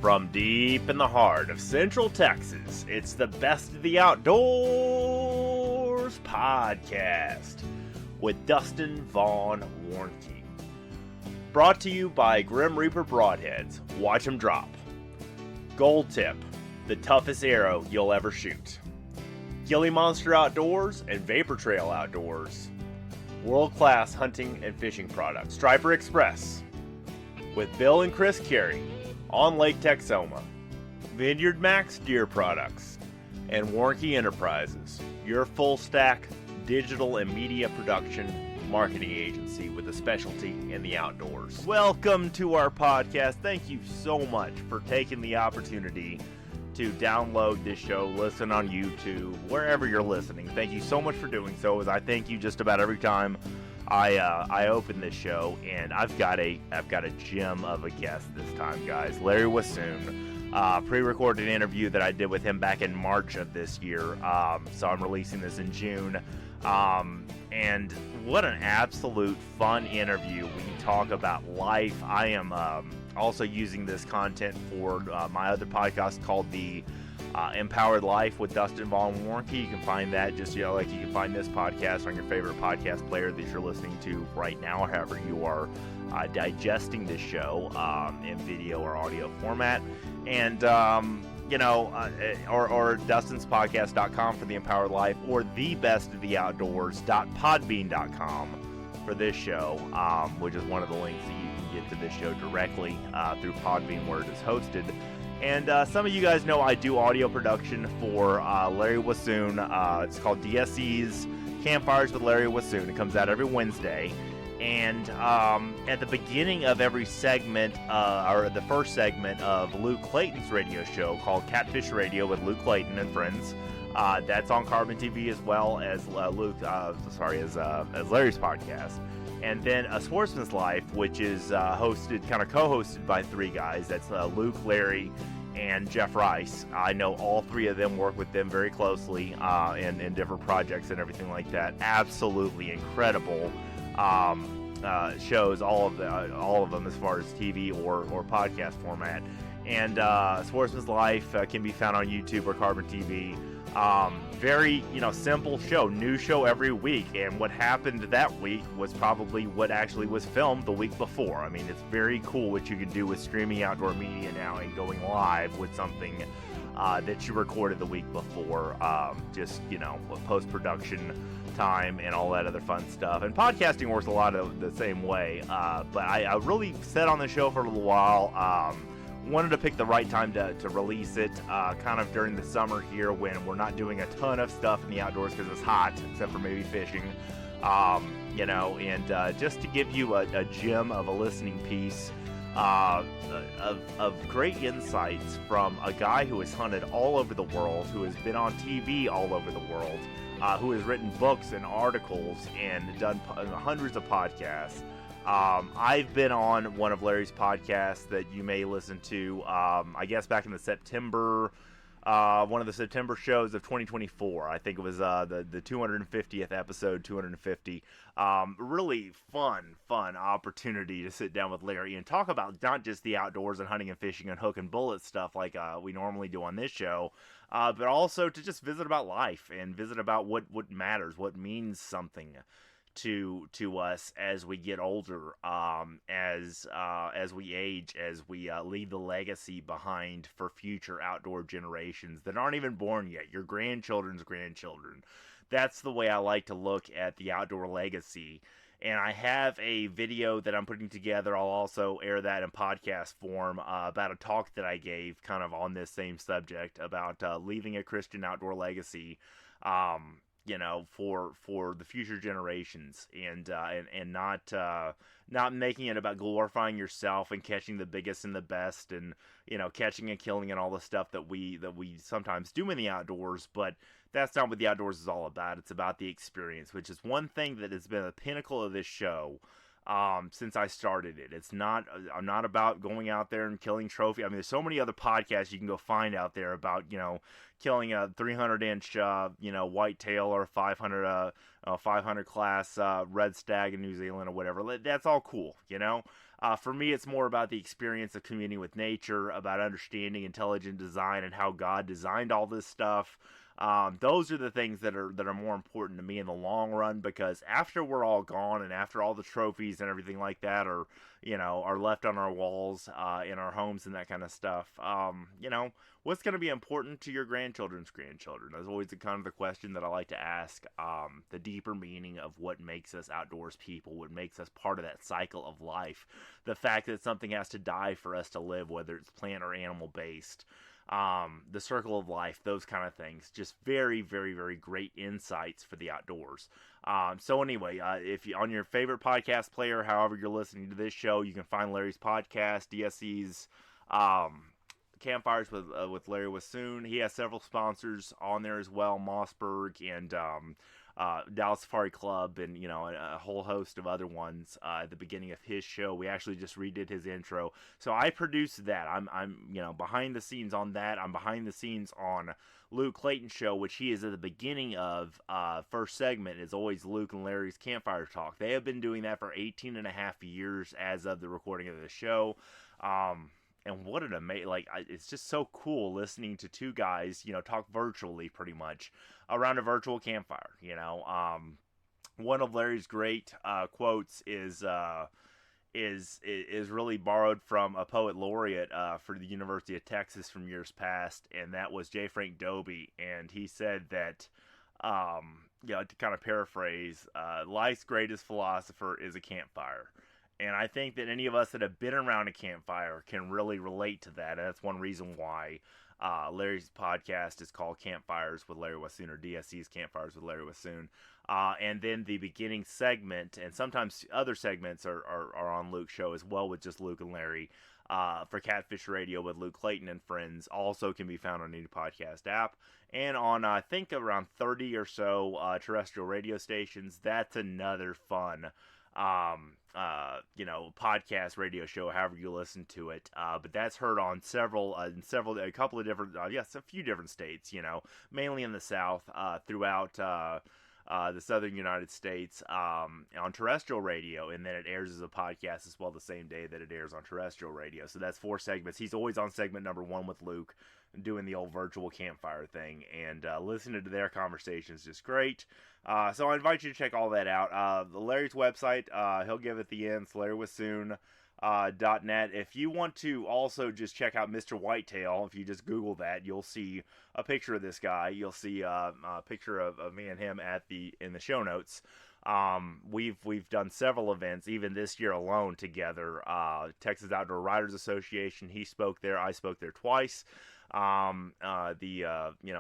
From deep in the heart of Central Texas, it's the Best of the Outdoors podcast with Dustin Vaughn Warnke. Brought to you by Grim Reaper Broadheads. Watch 'em drop. Gold Tip, the toughest arrow you'll ever shoot. Gilly Monster Outdoors and Vapor Trail Outdoors. World-class hunting and fishing products. Striper Express with Bill and Chris Carey on Lake Texoma. Vineyard Max Deer Products and Warnke Enterprises, your full stack digital and media production marketing agency with a specialty in the outdoors. Welcome to our podcast. Thank you so much for taking the opportunity to download this show, listen on YouTube, wherever you're listening. Thank you so much for doing so, as I thank you just about every time I open this show, and I've got a gem of a guest this time, guys. Larry Weishuhn, pre-recorded interview that I did with him back in March of this year. So I'm releasing this in June. And what an absolute fun interview. We talk about life. I am also using this content for my other podcast called the Empowered Life with Dustin Vaughn Warnke. You can find that just, like you can find this podcast on your favorite podcast player that you're listening to right now, or however you are digesting this show in video or audio format. And, or DustinsPodcast.com for the Empowered Life, or thebestoftheoutdoors.podbean.com for this show, which is one of the links that you can get to this show directly through Podbean, where it is hosted. And some of you guys know I do audio production for Larry Weishuhn. It's called DSC's Campfires with Larry Weishuhn. It comes out every Wednesday. And at the beginning of every segment, or the first segment of Luke Clayton's radio show called Catfish Radio with Luke Clayton and Friends, that's on Carbon TV, as well as Larry's podcast. And then A Sportsman's Life, which is co-hosted by three guys. That's Luke, Larry, and Jeff Rice. I know all three of them, work with them very closely in different projects and everything like that. Absolutely incredible shows, all of them, as far as TV or podcast format. And Sportsman's Life can be found on YouTube or Carbon TV. Very, simple show, new show every week, and what happened that week was probably what actually was filmed the week before. I mean, it's very cool what you can do with streaming outdoor media now and going live with something that you recorded the week before, with post-production time and all that other fun stuff. And podcasting works a lot of the same way, but I really sat on the show for a little while. Wanted to pick the right time to release it, kind of during the summer here, when we're not doing a ton of stuff in the outdoors because it's hot, except for maybe fishing, and just to give you a gem of a listening piece of great insights from a guy who has hunted all over the world, who has been on TV all over the world, who has written books and articles and done hundreds of podcasts. I've been on one of Larry's podcasts that you may listen to, I guess back in the September, one of the September shows of 2024. I think it was the 250th episode, 250. Really fun opportunity to sit down with Larry and talk about not just the outdoors and hunting and fishing and hook and bullet stuff like we normally do on this show, but also to just visit about life and visit about what matters, what means something to us as we get older, as we age, as we leave the legacy behind for future outdoor generations that aren't even born yet, your grandchildren's grandchildren. That's the way I like to look at the outdoor legacy. And I have a video that I'm putting together. I'll also air that in podcast form, about a talk that I gave kind of on this same subject about leaving a Christian outdoor legacy, for the future generations, and not making it about glorifying yourself and catching the biggest and the best, and catching and killing and all the stuff that we sometimes do in the outdoors. But that's not what the outdoors is all about. It's about the experience, which is one thing that has been the pinnacle of this show since I started it. I'm not about going out there and killing trophy. I mean, there's so many other podcasts you can go find out there about, killing a 300-inch, whitetail or 500 class red stag in New Zealand or whatever. That's all cool, For me, it's more about the experience of communing with nature, about understanding intelligent design and how God designed all this stuff. Those are the things that are more important to me in the long run, because after we're all gone and after all the trophies and everything like that are left on our walls, in our homes and that kind of stuff, what's going to be important to your grandchildren's grandchildren? That's always the question that I like to ask. The deeper meaning of what makes us outdoors people, what makes us part of that cycle of life, the fact that something has to die for us to live, whether it's plant or animal based. The circle of life, those kind of things. Just very, very, very great insights for the outdoors. So anyway, if you on your favorite podcast player, however you're listening to this show, you can find Larry's podcast, DSC's Campfires with Larry Weishuhn. He has several sponsors on there as well, Mossberg and Dallas Safari Club, and a whole host of other ones. At the beginning of his show, we actually just redid his intro, so I produced that. I'm behind the scenes on that. I'm behind the scenes on Luke Clayton's show, which he is at the beginning of. First segment is always Luke and Larry's Campfire Talk. They have been doing that for 18 and a half years as of the recording of the show. And what an amazing, it's just so cool listening to two guys, talk virtually pretty much around a virtual campfire. One of Larry's great quotes is really borrowed from a poet laureate for the University of Texas from years past, and that was J. Frank Dobie. And he said that, to kind of paraphrase, life's greatest philosopher is a campfire. And I think that any of us that have been around a campfire can really relate to that. And that's one reason why Larry's podcast is called Campfires with Larry Weishuhn, or DSC's Campfires with Larry Weishuhn. And then the beginning segment, and sometimes other segments are on Luke's show as well, with just Luke and Larry, for Catfish Radio with Luke Clayton and friends, also can be found on any podcast app. And on, I think, around 30 or so terrestrial radio stations. That's another fun podcast radio show, however you listen to it. But that's heard on a couple of different, a few different states, mainly in the South, throughout, the Southern United States, on terrestrial radio. And then it airs as a podcast as well the same day that it airs on terrestrial radio. So that's 4 segments. He's always on segment number 1 with Luke, doing the old virtual campfire thing, and listening to their conversations is just great. So I invite you to check all that out. Larry's website, he'll give at the end, it's LarryWeishuhn.net. If you want to also just check out Mr. Whitetail, if you just Google that, you'll see a picture of this guy. You'll see a picture of me and him in the show notes. We've done several events, even this year alone, together. Texas Outdoor Writers Association, he spoke there. I spoke there twice.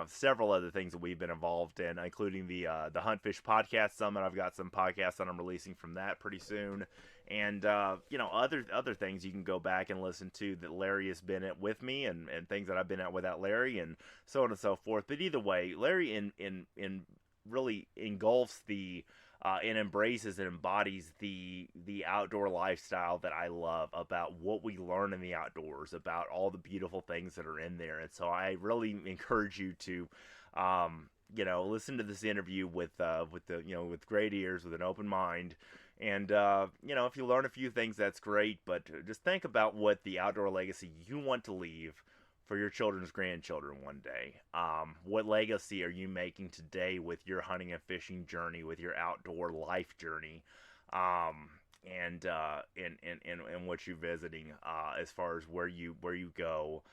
Several other things that we've been involved in, including the Hunt Fish Podcast Summit. I've got some podcasts that I'm releasing from that pretty soon, and other things you can go back and listen to that Larry has been at with me, and things that I've been at without Larry, and so on and so forth. But either way, Larry in really engulfs and embraces and embodies the outdoor lifestyle that I love, about what we learn in the outdoors, about all the beautiful things that are in there. And so I really encourage you to, listen to this interview with great ears, with an open mind. And, if you learn a few things, that's great. But just think about what the outdoor legacy you want to leave for your children's grandchildren one day. What legacy are you making today with your hunting and fishing journey, with your outdoor life journey, and what you're visiting, as far as where you go,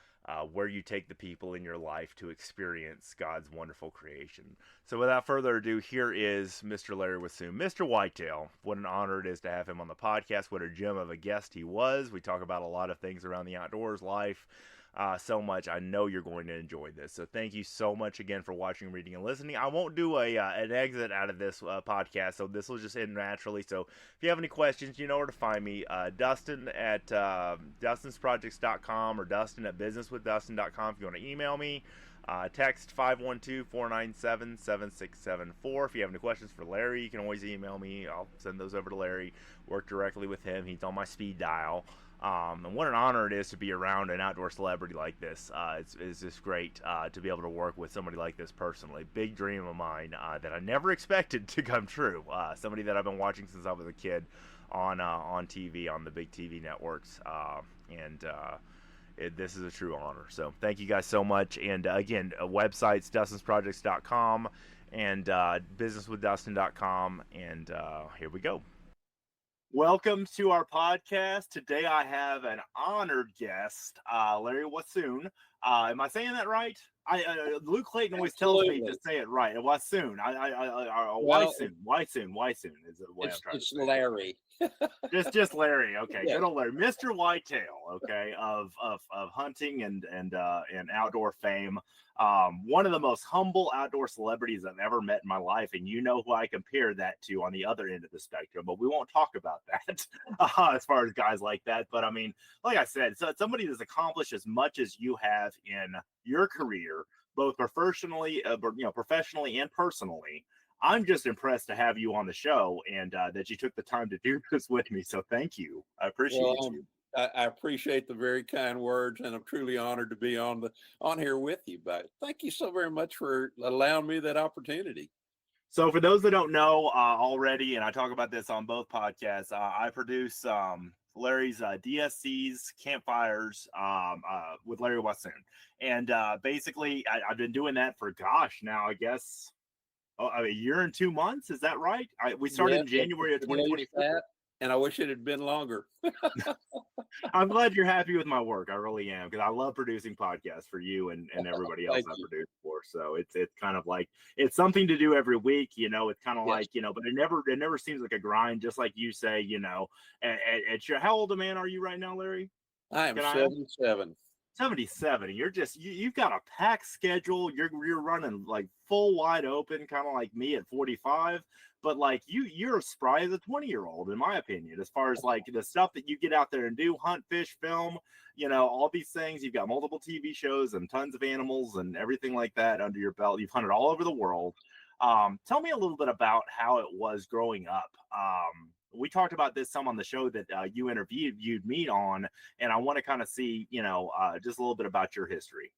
where you take the people in your life to experience God's wonderful creation. So without further ado, here is Mr. Larry Weishuhn, Mr. Whitetail. What an honor it is to have him on the podcast. What a gem of a guest he was. We talk about a lot of things around the outdoors, life, so much. I know you're going to enjoy this. So thank you so much again for watching, reading, and listening. I won't do an exit out of this podcast, so this will just end naturally. So if you have any questions, you know where to find me. Dustin at dustinsprojects.com, or Dustin at businesswithdustin.com if you want to email me. Text 512-497-7674. If you have any questions for Larry, you can always email me. I'll send those over to Larry. Work directly with him. He's on my speed dial. And what an honor it is to be around an outdoor celebrity like this. It's just great to be able to work with somebody like this personally. Big dream of mine that I never expected to come true. Somebody that I've been watching since I was a kid on TV, on the big TV networks. This is a true honor. So thank you guys so much. And again, websites, dustinsprojects.com and businesswithdustin.com. And here we go. Welcome to our podcast. Today I have an honored guest, Larry Weishuhn. Am I saying that right? Luke Clayton always tells me to say it right. Weishuhn. Weishuhn is the way I'm trying to say. It's Larry. just Larry. Okay, yeah. Good old Larry, Mr. Whitetail. Okay, of hunting and outdoor fame. One of the most humble outdoor celebrities I've ever met in my life, and you know who I compare that to on the other end of the spectrum. But we won't talk about that as far as guys like that. But I mean, like I said, so somebody that's accomplished as much as you have in your career, both professionally and personally. I'm just impressed to have you on the show and that you took the time to do this with me. So thank you. I appreciate you. I appreciate the very kind words, and I'm truly honored to be on here with you. But thank you so very much for allowing me that opportunity. So for those that don't know already, and I talk about this on both podcasts, I produce Larry's DSCs, Campfires with Larry Weishuhn. And basically, I've been doing that for, now, I guess, a year and 2 months. Is that right? We started in January of 2024. And I wish it had been longer. I'm glad you're happy with my work. I really am, because I love producing podcasts for you and everybody else I produce for. So it's kind of like, it's something to do every week, it's kind of like, but it never seems like a grind, just like you say, at your, how old a man are you right now, Larry? I am 77. 77. You've got a packed schedule. You're running like full wide open, kind of like me at 45. But like you're as spry as a 20-year-old, in my opinion, as far as like the stuff that you get out there and do, hunt, fish, film, all these things. You've got multiple TV shows and tons of animals and everything like that under your belt. You've hunted all over the world. Tell me a little bit about how it was growing up. We talked about this some on the show that you interviewed me on, and I want to kind of see, just a little bit about your history.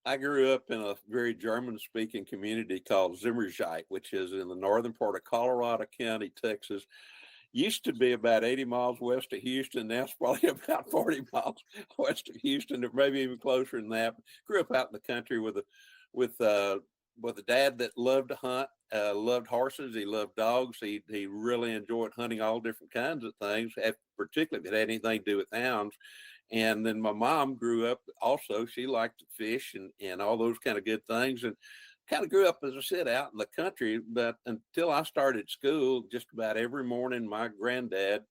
I grew up in a very German-speaking community called Zimmerzeit, which is in the northern part of Colorado County, Texas. Used to be about 80 miles west of Houston. Now it's probably about 40 miles west of Houston, or maybe even closer than that. Grew up out in the country with a dad that loved to hunt, loved horses. He loved dogs. He really enjoyed hunting all different kinds of things, particularly if it had anything to do with hounds. And then my mom grew up also. She liked to fish and all those kind of good things, and kind of grew up, as I said, out in the country. But until I started school, just about every morning, my granddad,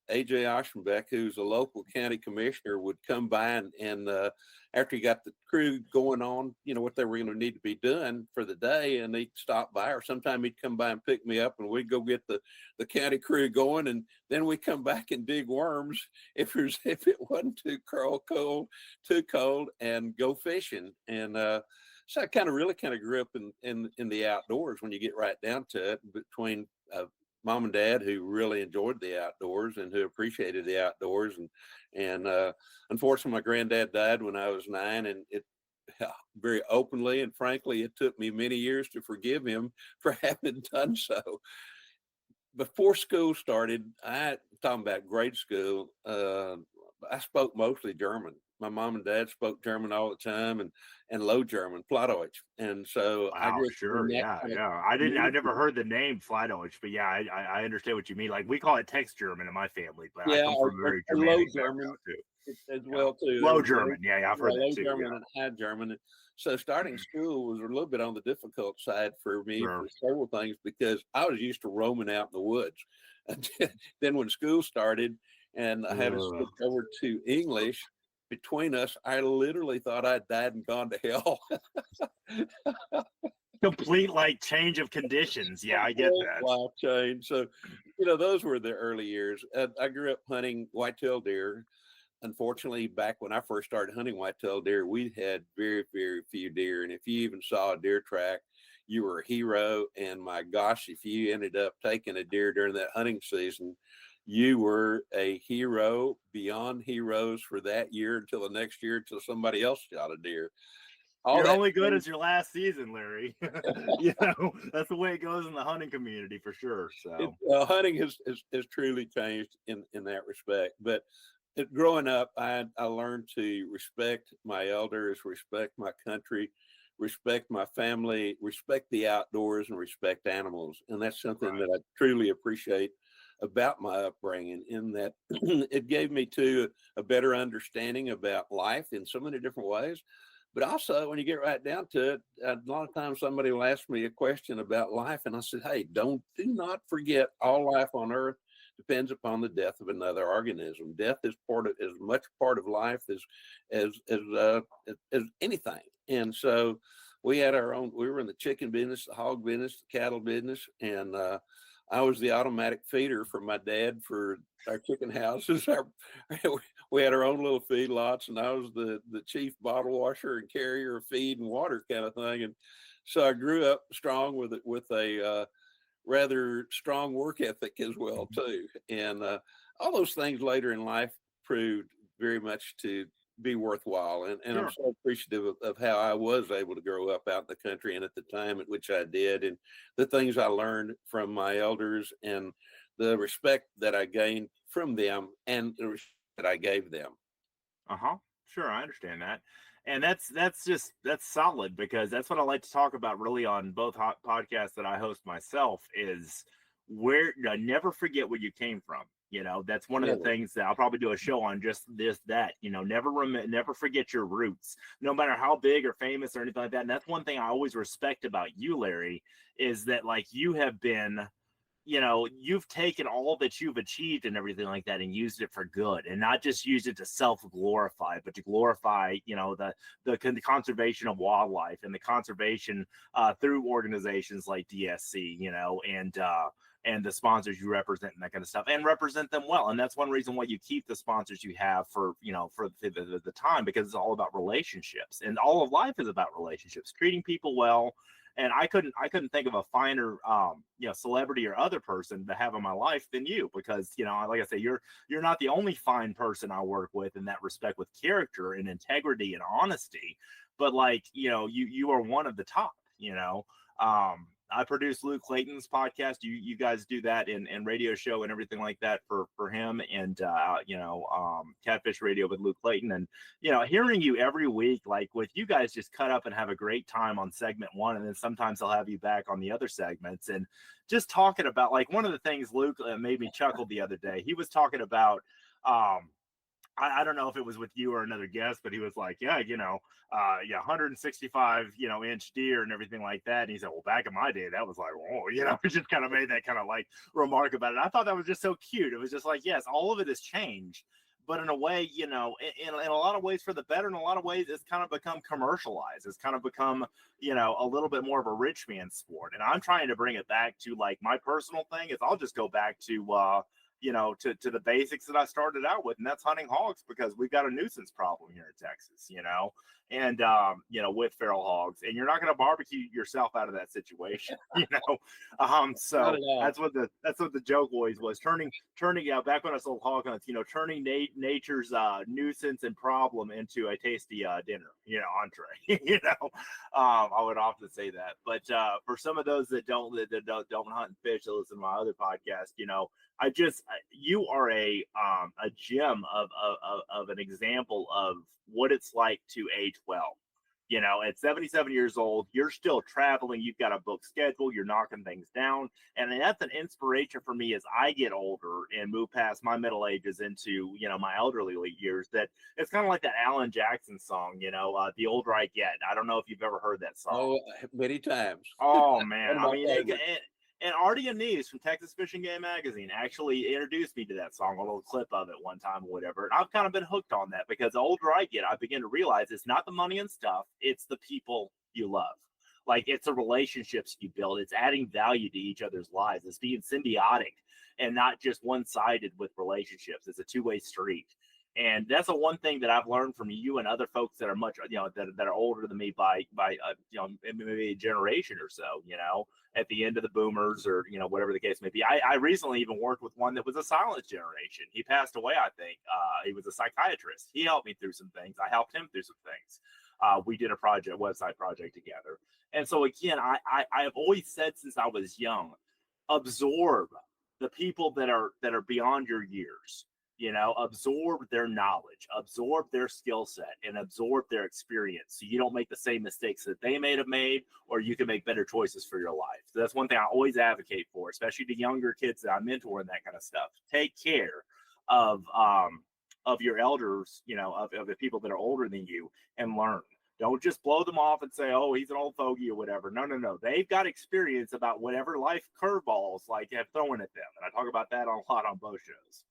A.J. Oschenbeck, who's a local county commissioner, would come by and after he got the crew going on, what they were going to need to be doing for the day, and he'd stop by, or sometime he'd come by and pick me up, and we'd go get the county crew going, and then we'd come back and dig worms if it wasn't too cold, and go fishing. And so I really grew up in the outdoors when you get right down to it, between mom and dad who really enjoyed the outdoors and who appreciated the outdoors. And unfortunately, my granddad died when I was 9, and it very openly and frankly, it took me many years to forgive him for having done so. Before school started, talking about grade school, I spoke mostly German. My mom and dad spoke German all the time, and Low German, Plattdeutsch. And so I never heard the name Plattdeutsch, but yeah, I understand what you mean. Like, we call it text German in my family, but I come from very Germanic background too. As well too. Low German, I've heard that too. Low German and High German. So starting school was a little bit on the difficult side for me for several things, because I was used to roaming out in the woods. And then when school started and I had to switch over to English, between us, I literally thought I'd died and gone to hell. Complete change of conditions. Yeah, I get that. Life change. So, those were the early years. I grew up hunting whitetail deer, unfortunately, back when I first started hunting whitetail deer, we had very, very few deer. And if you even saw a deer track, you were a hero. And my gosh, if you ended up taking a deer during that hunting season, you were a hero beyond heroes for that year until the next year, until somebody else shot a deer. You're only good as your last season, Larry. You know, that's the way it goes in the hunting community for sure. So hunting has truly changed in that respect. But growing up, I learned to respect my elders, respect my country, respect my family, respect the outdoors, and respect animals. And that's something that I truly appreciate about my upbringing, in that it gave me a better understanding about life in so many different ways. But also, when you get right down to it, a lot of times somebody will ask me a question about life, and I said, "Hey, do not forget, all life on Earth depends upon the death of another organism. Death is as much part of life as anything." And so, we had our own. We were in the chicken business, the hog business, the cattle business, and I was the automatic feeder for my dad for our chicken houses. We had our own little feedlots, and I was the chief bottle washer and carrier of feed and water kind of thing. And so I grew up strong with a rather strong work ethic as well too. And all those things later in life proved very much to be worthwhile. And Sure. I'm so appreciative of how I was able to grow up out in the country and at the time at which I did, and the things I learned from my elders, and the respect that I gained from them, and the respect that I gave them. Sure, I understand that. And that's solid, because that's what I like to talk about really on both podcasts that I host myself, is where never forget where you came from. You know, that's one of the things that I'll probably do a show on, just that, you know, never forget your roots, no matter how big or famous or anything like that. And that's one thing I always respect about you, Larry, is that, like, you have been, you know, you've taken all that you've achieved and everything like that and used it for good, and not just used it to self-glorify, but to glorify, you know, the conservation of wildlife and the conservation through organizations like DSC, you know, and the sponsors you represent and that kind of stuff, and represent them well. And that's one reason why you keep the sponsors you have for, you know, for the time, because it's all about relationships, and all of life is about relationships, treating people well. And I couldn't think of a finer, you know, celebrity or other person to have in my life than you, because, you know, like I say, you're not the only fine person I work with in that respect, with character and integrity and honesty, but, like, you know, you are one of the top, you know. I produce Luke Clayton's podcast. You guys do that and radio show and everything like that for him, and you know, Catfish Radio with Luke Clayton. And, you know, hearing you every week, like, with you guys just cut up and have a great time on segment one, and then sometimes I'll have you back on the other segments, and just talking about, like, one of the things Luke made me chuckle the other day. He was talking about I don't know if it was with you or another guest, but he was like, yeah, you know, 165, you know, inch deer and everything like that. And he said, well, back in my day, that was like, oh, you know, he just kind of made that kind of like remark about it. I thought that was just so cute. It was just like, yes, all of it has changed, but in a way, you know, in a lot of ways for the better, in a lot of ways, it's kind of become commercialized. It's kind of become, you know, a little bit more of a rich man's sport. And I'm trying to bring it back to, like, my personal thing is I'll just go back to, you know, to the basics that I started out with, and that's hunting hogs, because we've got a nuisance problem here in Texas, you know, and, you know, with feral hogs, and you're not going to barbecue yourself out of that situation, you know. So that's what the joke always was, turning out back when I sold hog hunts, you know, turning nature's nuisance and problem into a tasty dinner, you know, entree. You know, I would often say that. But for some of those that don't hunt and fish, that listen to my other podcast, you know, you are a gem of an example of what it's like to age well. You know, at 77 years old, you're still traveling. You've got a book schedule. You're knocking things down. And that's an inspiration for me as I get older and move past my middle ages into, you know, my elderly years. That it's kind of like that Alan Jackson song, you know, The Older I Get. I don't know if you've ever heard that song. Oh, many times. Oh, man. I mean, and Artie Anise from Texas Fishing Game Magazine actually introduced me to that song, a little clip of it one time or whatever. And I've kind of been hooked on that, because the older I get, I begin to realize it's not the money and stuff, it's the people you love. Like, it's the relationships you build. It's adding value to each other's lives. It's being symbiotic and not just one-sided with relationships. It's a two-way street. And that's the one thing that I've learned from you and other folks that are much, that are older than me by maybe a generation or so, at the end of the boomers or, whatever the case may be. I recently even worked with one that was a silent generation. He passed away, I think. He was a psychiatrist. He helped me through some things. I helped him through some things. We did a website project together. And so again, I have always said since I was young, absorb the people that are beyond your years. Absorb their knowledge, absorb their skill set, and absorb their experience so you don't make the same mistakes that they may have made, or you can make better choices for your life. So that's one thing I always advocate for, especially to younger kids that I mentor and that kind of stuff. Take care of your elders, of the people that are older than you, and learn. Don't just blow them off and say, oh, he's an old fogey or whatever. No. They've got experience about whatever life curveballs have thrown at them. And I talk about that a lot on both shows.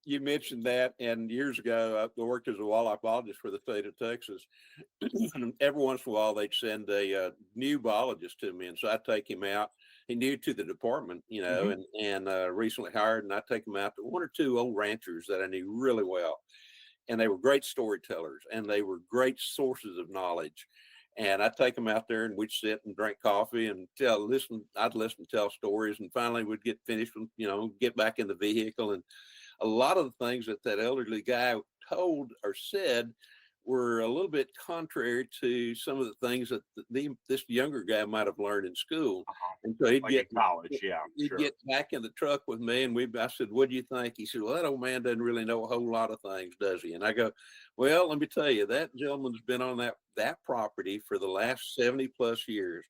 You mentioned that, and years ago, I worked as a wildlife biologist for the state of Texas. And every once in a while, they'd send a new biologist to me, and so I'd take him out. He new to the department, and recently hired, and I'd take him out to one or two old ranchers that I knew really well. And they were great storytellers, and they were great sources of knowledge. And I'd take them out there, and we'd sit and drink coffee and I'd listen, tell stories, and finally we'd get finished, get back in the vehicle. And a lot of the things that elderly guy told or said were a little bit contrary to some of the things that this younger guy might have learned in school. And so he'd get college, get back in the truck with me, and I said, what do you think? He said, well, that old man doesn't really know a whole lot of things, does he? And I go, well, let me tell you, that gentleman's been on that property for the last 70 plus years.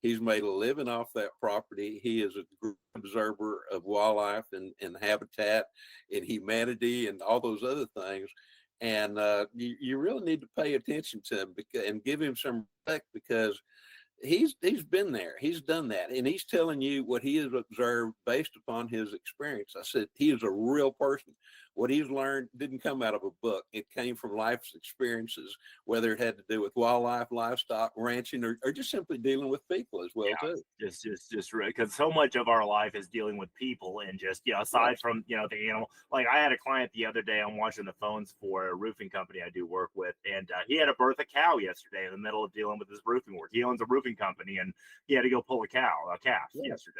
He's made a living off that property. He is a great observer of wildlife and habitat and humanity and all those other things. And you really need to pay attention to him and give him some respect, because he's been there. He's done that. And he's telling you what he has observed based upon his experience. I said, he is a real person. What he's learned didn't come out of a book. It came from life's experiences, whether it had to do with wildlife, livestock, ranching, or just simply dealing with people as well, too. Just because so much of our life is dealing with people, and just, aside from, the animal. Like, I had a client the other day, I'm watching the phones for a roofing company I do work with, and he had to birth a cow yesterday in the middle of dealing with his roofing work. He owns a roofing company, and he had to go pull a calf yesterday.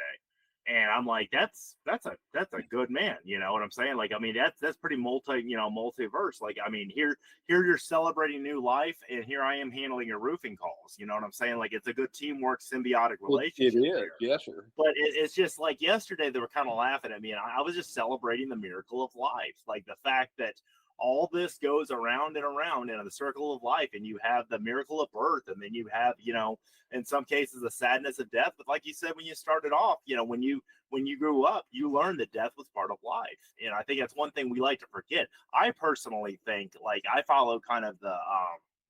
And I'm like, that's a good man. You know what I'm saying? Like, I mean, that's pretty multiverse. Like, I mean, here you're celebrating new life, and here I am handling your roofing calls. You know what I'm saying? Like, it's a good teamwork, symbiotic relationship. It is, there. Yes, sir. But it's just like yesterday they were kind of laughing at me, and I was just celebrating the miracle of life, like the fact that all this goes around and around in the circle of life, and you have the miracle of birth, and then you have, in some cases, the sadness of death. But like you said, when you started off, when you grew up, you learned that death was part of life. And I think that's one thing we like to forget. I personally think, like, I follow kind of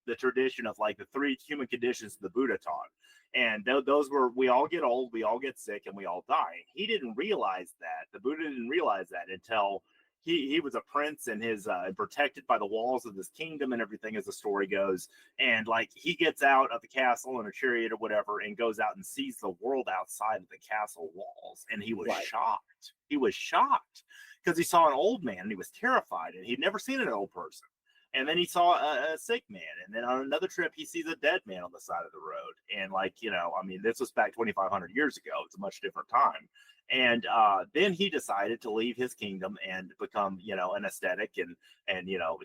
the tradition of like the 3 human conditions the Buddha taught. And those were, we all get old, we all get sick, and we all die. He didn't realize that. The Buddha didn't realize that until he was a prince, and his protected by the walls of his kingdom and everything, as the story goes. And like, he gets out of the castle in a chariot or whatever, and goes out and sees the world outside of the castle walls. And he was shocked. He was shocked because he saw an old man, and he was terrified, and he'd never seen an old person. And then he saw a sick man. And then on another trip, he sees a dead man on the side of the road. And like, I mean, this was back 2,500 years ago. It's a much different time. And then he decided to leave his kingdom and become, an ascetic and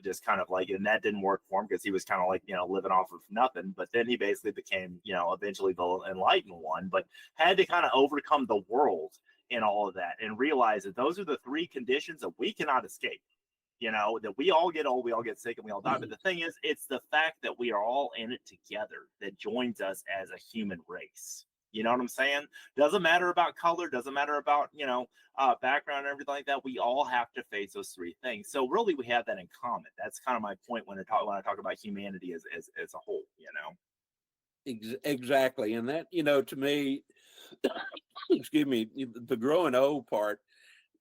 just kind of like, and that didn't work for him because he was kind of like, living off of nothing. But then he basically became, eventually the enlightened one, but had to kind of overcome the world in all of that and realize that those are the 3 conditions that we cannot escape. That we all get old, we all get sick, and we all die. But the thing is, it's the fact that we are all in it together that joins us as a human race. You know what I'm saying? Doesn't matter about color, doesn't matter about, background and everything like that. We all have to face those 3 things. So really, we have that in common. That's kind of my point when I talk about humanity as a whole, Exactly. And that, to me, excuse me, the growing old part,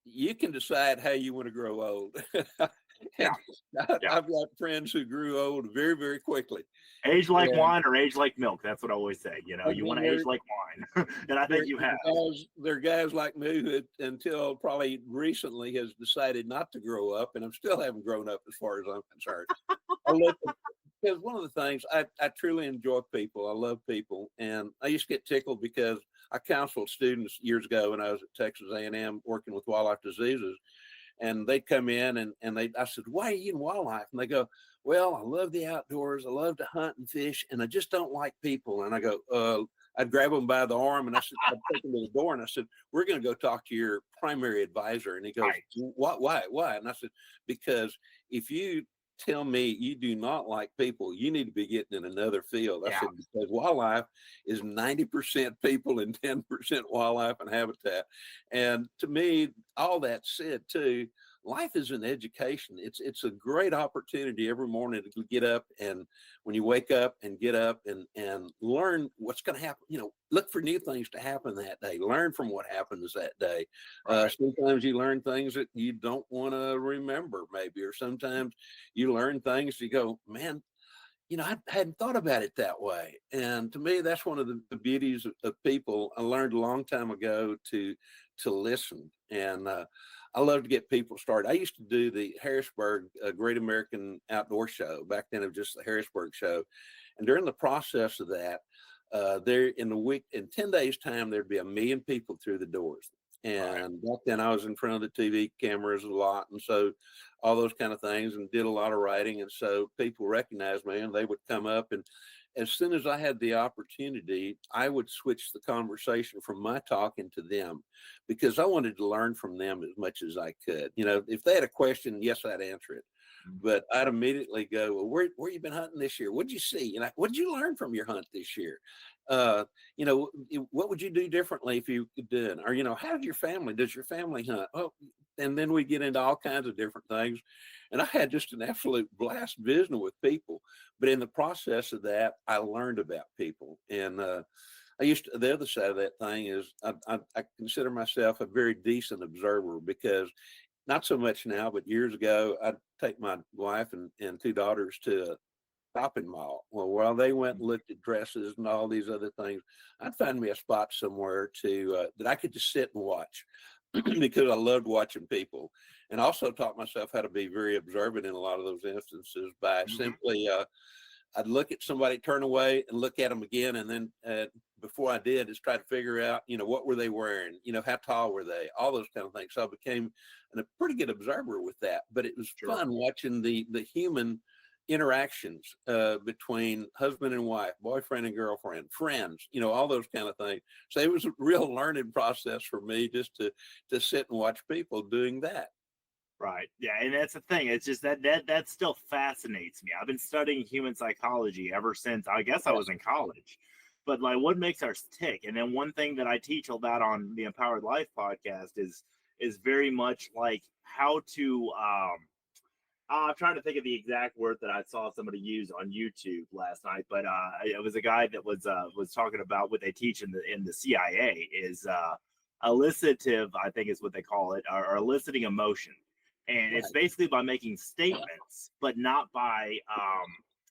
you can decide how you want to grow old. Yeah. I've got friends who grew old very, very quickly. Age like And wine or age like milk. That's what I always say. You know, you want to age like wine. And I think you have. There are guys like me who, until probably recently, has decided not to grow up, and I'm still haven't grown up as far as I'm concerned. Because one of the things, I truly enjoy people. I love people. And I used to get tickled because I counseled students years ago when I was at Texas A&M working with wildlife diseases. And they'd come in and I said, why are you in wildlife? And they go, well, I love the outdoors. I love to hunt and fish, and I just don't like people. And I go, I'd grab them by the arm and I said, I'd take them to the door and I said, we're going to go talk to your primary advisor. And he goes, why? And I said, because if you tell me you do not like people, you need to be getting in another field. I said, because wildlife is 90% people and 10% wildlife and habitat. And to me, all that said too, life is an education. It's a great opportunity every morning to get up, and when you wake up and get up and learn what's going to happen, look for new things to happen that day, learn from what happens that day. Sometimes you learn things that you don't want to remember maybe, or sometimes you learn things you go, man, I hadn't thought about it that way. And to me, that's one of the beauties of people. I learned a long time ago to listen. And I love to get people started. I used to do the Harrisburg Great American Outdoor Show. Back then, it was just the Harrisburg show. And during the process of that, there in 10 days time, there'd be 1 million people through the doors. And back then I was in front of the TV cameras a lot. And so all those kind of things, and did a lot of writing. And so people recognized me and they would come up, and as soon as I had the opportunity, I would switch the conversation from my talking to them, because I wanted to learn from them as much as I could. If they had a question, yes, I'd answer it. But I'd immediately go, well, where you been hunting this year? What'd you see? What'd you learn from your hunt this year? What would you do differently if you could do it? Or, does your family hunt? Oh, and then we get into all kinds of different things. And I had just an absolute blast visiting with people. But in the process of that, I learned about people. And the other side of that thing is I consider myself a very decent observer, because not so much now, but years ago, I'd take my wife and 2 daughters to a shopping mall. Well, while they went and looked at dresses and all these other things, I'd find me a spot somewhere that I could just sit and watch, because I loved watching people. And also taught myself how to be very observant in a lot of those instances by simply, I'd look at somebody, turn away, and look at them again. And then before I did, is try to figure out, what were they wearing? How tall were they? All those kind of things. So I became a pretty good observer with that. But it was fun watching the human interactions between husband and wife, boyfriend and girlfriend, friends, all those kind of things. So it was a real learning process for me just to sit and watch people doing that. Right. Yeah. And that's the thing. It's just that still fascinates me. I've been studying human psychology ever since, I guess I was in college. But like, what makes us tick? And then one thing that I teach about on the Empowered Life podcast is very much like how to I'm trying to think of the exact word that I saw somebody use on YouTube last night, but it was a guy that was talking about what they teach in the CIA is elicitive, I think is what they call it, or eliciting emotion. And it's basically by making statements, but not by,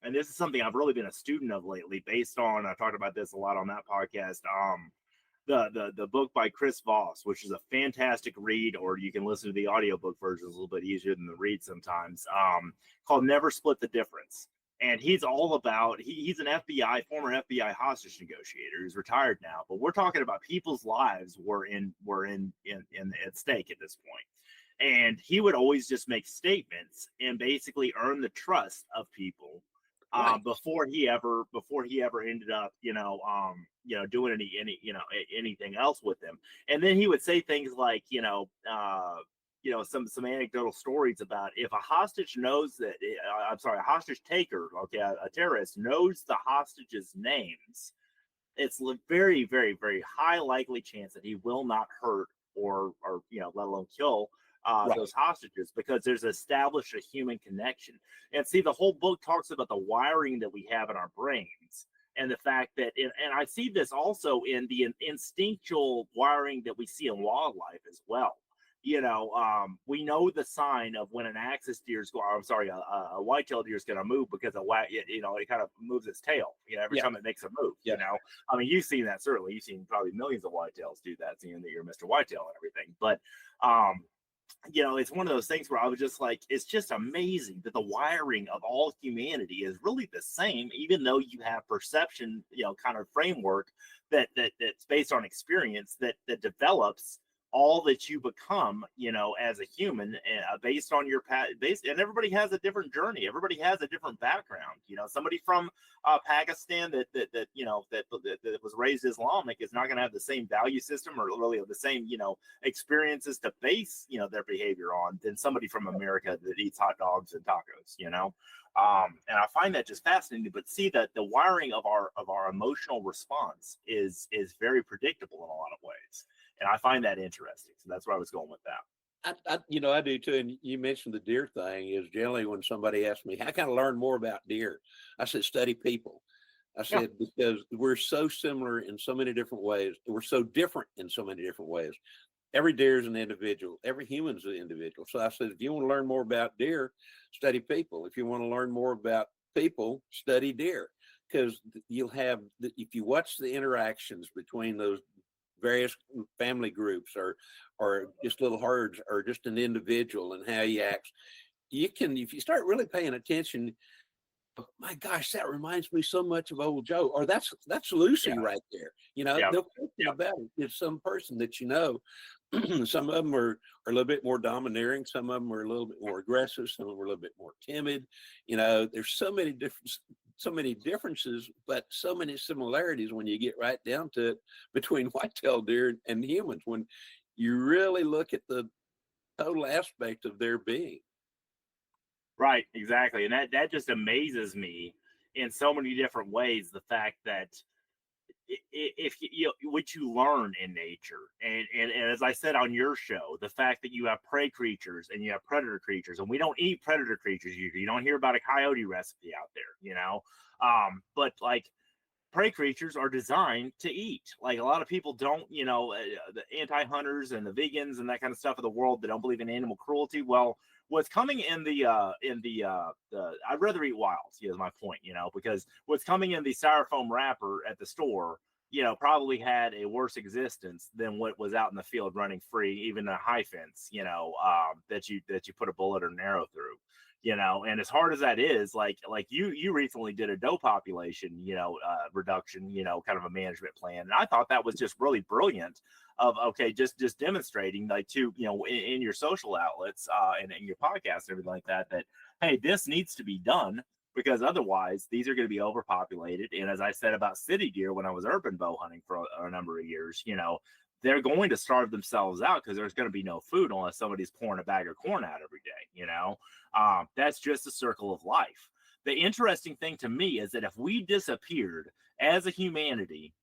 and this is something I've really been a student of lately, based on, I talked about this a lot on that podcast, the book by Chris Voss, which is a fantastic read, or you can listen to the audiobook version. It's a little bit easier than the read sometimes, called Never Split the Difference. And he's all about, he's an former FBI hostage negotiator who's retired now, but we're talking about people's lives were at stake at this point. And he would always just make statements and basically earn the trust of people before he ever ended up, doing anything else with them. And then he would say things like, some anecdotal stories about if a hostage knows that, a hostage taker, a terrorist knows the hostage's names, it's a very, very, very high likely chance that he will not hurt or let alone kill those hostages, because there's established a human connection. And see, the whole book talks about the wiring that we have in our brains, and the fact that, and I see this also in the instinctual wiring that we see in wildlife as well. we know the sign of when an axis deer's going. I'm sorry, a whitetail deer is going to move because it kind of moves its tail. Every time it makes a move. I mean, you've seen that certainly. You've seen probably millions of whitetails do that, seeing that you're Mr. Whitetail and everything. But it's one of those things where I was just like, it's just amazing that the wiring of all humanity is really the same, even though you have perception, kind of framework that's based on experience that develops all that you become, as a human, based on your and everybody has a different journey. Everybody has a different background. Somebody from Pakistan that was raised Islamic is not going to have the same value system or really the same, experiences to base, their behavior on than somebody from America that eats hot dogs and tacos, and I find that just fascinating. But see that the wiring of our emotional response is very predictable in a lot of ways. And I find that interesting. So that's where I was going with that. I do too. And you mentioned the deer thing is generally when somebody asks me, how can I learn more about deer? I said, study people. I said, because we're so similar in so many different ways. We're so different in so many different ways. Every deer is an individual. Every human's an individual. So I said, if you want to learn more about deer, study people. If you want to learn more about people, study deer. Because you'll have, if you watch the interactions between those various family groups or just little herds or just an individual and how he acts, you can, if you start really paying attention, my gosh, that reminds me so much of old Joe, or that's Lucy right there. They'll think about it. It's some person that some of them are a little bit more domineering, some of them are a little bit more aggressive, some of them are a little bit more timid. There's so many differences, but so many similarities when you get right down to it between whitetail deer and humans, when you really look at the total aspect of their being. Right, exactly. And that just amazes me in so many different ways, the fact that if what you learn in nature, and as I said on your show, the fact that you have prey creatures and you have predator creatures, and we don't eat predator creatures usually. You don't hear about a coyote recipe out there, but like prey creatures are designed to eat. Like a lot of people don't, the anti-hunters and the vegans and that kind of stuff of the world that don't believe in animal cruelty. Well, what's coming in I'd rather eat wild, is my point, because what's coming in the styrofoam wrapper at the store, probably had a worse existence than what was out in the field running free, even a high fence, that you put a bullet or an arrow through. And as hard as that is, like you recently did a doe population, reduction, kind of a management plan. And I thought that was just really brilliant of, okay, just demonstrating like in your social outlets and in your podcast and everything like that, hey, this needs to be done because otherwise these are going to be overpopulated. And as I said about city deer, when I was urban bow hunting for a number of years, they're going to starve themselves out because there's going to be no food unless somebody's pouring a bag of corn out every day, that's just a circle of life. The interesting thing to me is that if we disappeared as a humanity,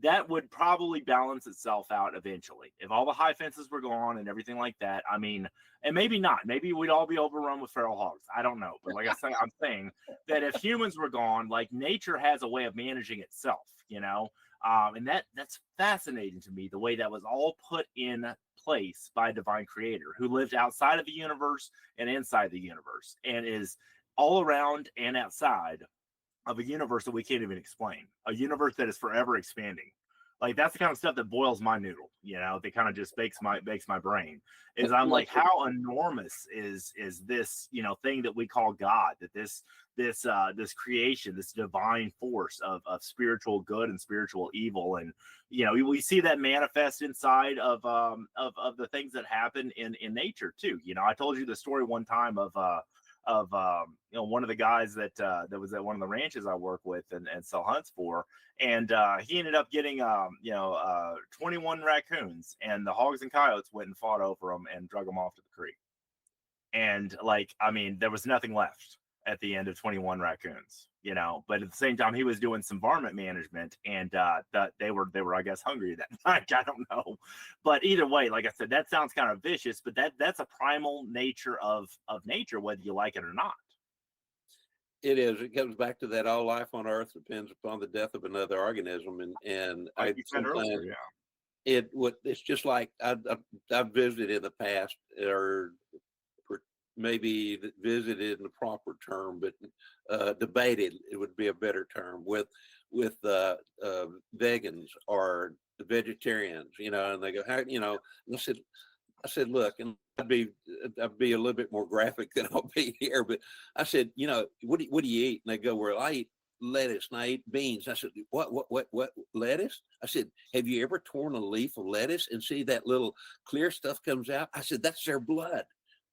that would probably balance itself out eventually. If all the high fences were gone and everything like that, I mean, and maybe not, maybe we'd all be overrun with feral hogs. I don't know. But like I say, I'm saying that if humans were gone, like nature has a way of managing itself, and that's fascinating to me, the way that was all put in place by a divine creator who lived outside of the universe and inside the universe and is all around and outside of a universe that we can't even explain, a universe that is forever expanding. Like that's the kind of stuff that boils my noodle, that kind of just bakes my brain. Is I'm like, how enormous is this, thing that we call God, that this creation, this divine force of spiritual good and spiritual evil. And, we see that manifest inside of the things that happen in nature too. I told you the story one time of one of the guys that was at one of the ranches I work with and sell hunts for, and he ended up getting 21 raccoons, and the hogs and coyotes went and fought over them and drug them off to the creek. And there was nothing left at the end of 21 raccoons, but at the same time he was doing some varmint management, and they were I guess hungry that night. I don't know, but either way, like I said, that sounds kind of vicious, but that's a primal nature of nature, whether you like it or not. It is. It comes back to that all life on earth depends upon the death of another organism, and like you said earlier, yeah. it's just like I've visited in the past, or maybe visited in the proper term, but debated, it would be a better term, with vegans or the vegetarians, and they go, how, and I said, look, and I'd be a little bit more graphic than I'll be here, but I said, what do you eat? And they go, well, I eat lettuce and I eat beans. I said, what lettuce? I said, have you ever torn a leaf of lettuce and see that little clear stuff comes out? I said, that's their blood.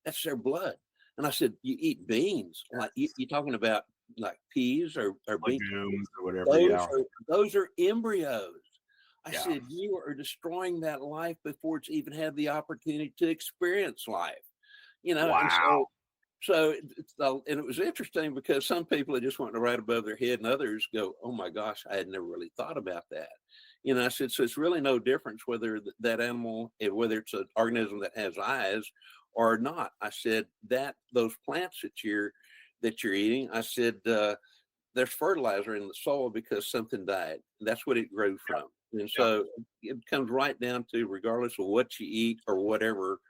That's their blood. And I said, you eat beans? Like you talking about like peas or beans? Legumes or whatever. Those are embryos. I said, you are destroying that life before it's even had the opportunity to experience life, Wow. And so and it was interesting because some people just went right above their head, and others go, oh my gosh, I had never really thought about that. I said, so it's really no difference whether that animal, whether it's an organism that has eyes or not. I said that those plants that you're eating, I said, there's fertilizer in the soil because something died. That's what it grew from. And so it comes right down to, regardless of what you eat or whatever,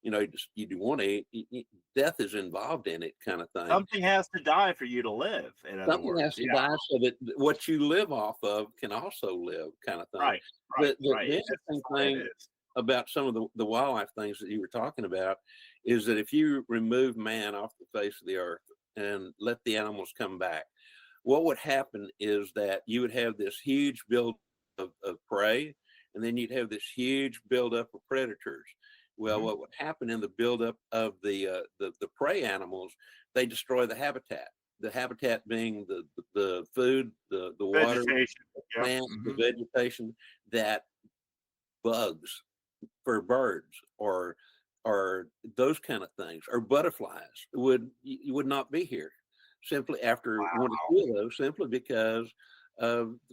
you do want to eat, death is involved in it, kind of thing. Something has to die for you to live. Something has to die so that what you live off of can also live, kind of thing. Right. The interesting thing about some of the wildlife things that you were talking about is that if you remove man off the face of the earth and let the animals come back, what would happen is that you would have this huge build of prey, and then you'd have this huge buildup of predators. Well, what would happen in the buildup of the prey animals? They destroy the habitat. The habitat being the food, the water, the plants, the vegetation, that bugs for birds or those kind of things, or butterflies would not be here. Simply after one or two of those, simply because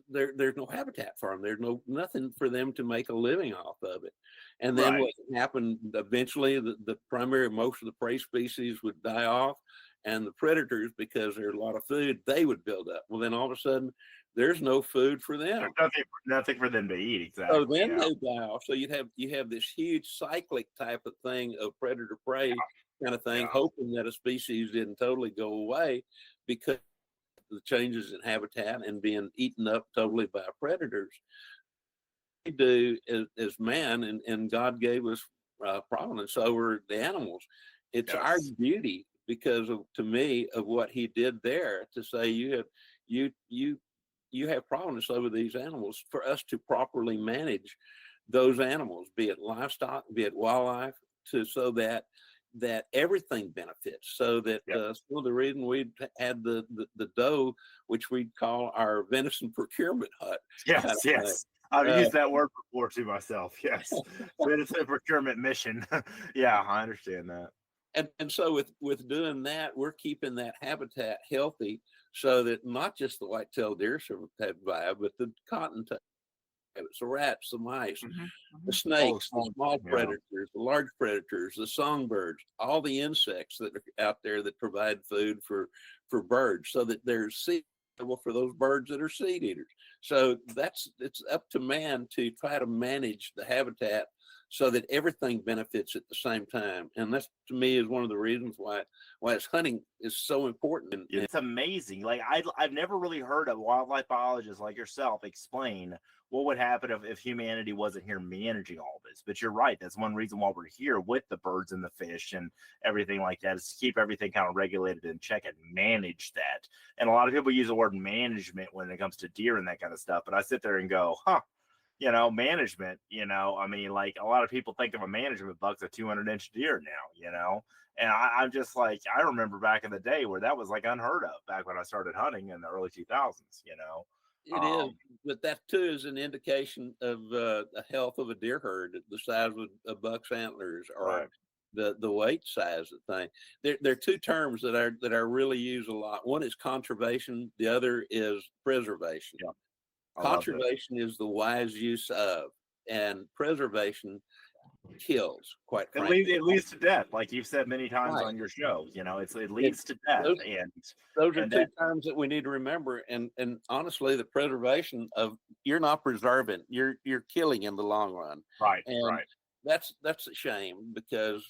there's no habitat for them. There's nothing for them to make a living off of it. And then what happened eventually, the primary, most of the prey species would die off, and the predators, because there's a lot of food, they would build up. Well, then all of a sudden, there's no food for them. There's nothing for them to eat. Exactly. So then they die off. So you have this huge cyclic type of thing of predator prey kind of thing, hoping that a species didn't totally go away because of the changes in habitat and being eaten up totally by predators. We do as man, and God gave us providence over the animals. It's our duty, because to me, of what He did there, to say you have providence over these animals for us to properly manage those animals, be it livestock, be it wildlife, so that everything benefits. So that some of the reason we had the doe, which we'd call our venison procurement hut. Yes. I've used that word before to myself. Yes. Venison procurement mission. I understand that. And so with doing that, we're keeping that habitat healthy, so that not just the white-tailed deer survive, but the cottontail, the rats, the mice, the snakes, the small predators, the large predators, the songbirds, all the insects that are out there that provide food for birds, so that there's seed for those birds that are seed eaters. So it's up to man to try to manage the habitat so that everything benefits at the same time. And that's, to me, is one of the reasons why hunting is so important. It's amazing. Like I've never really heard a wildlife biologist like yourself explain what would happen if humanity wasn't here managing all this. But you're right. That's one reason why we're here with the birds and the fish and everything like that, is to keep everything kind of regulated and check and manage that. And a lot of people use the word management when it comes to deer and that kind of stuff. But I sit there and go, management, I mean, like, a lot of people think of a management buck's a 200-inch deer now, and I'm just like, I remember back in the day where that was like unheard of back when I started hunting in the early 2000s, It is, but that too is an indication of the health of a deer herd, the size of a buck's antlers, or the weight size of the thing. There are two terms that I really use a lot. One is conservation, the other is preservation. Conservation is the wise use of, and preservation kills, quite It frankly. leads to death, like you've said many times Right. on your show. You know, it It, leads to death, those, those are and two that terms that we need to remember. And honestly, the preservation of, you're not preserving, you're killing in the long run. right, And right, that's a shame, because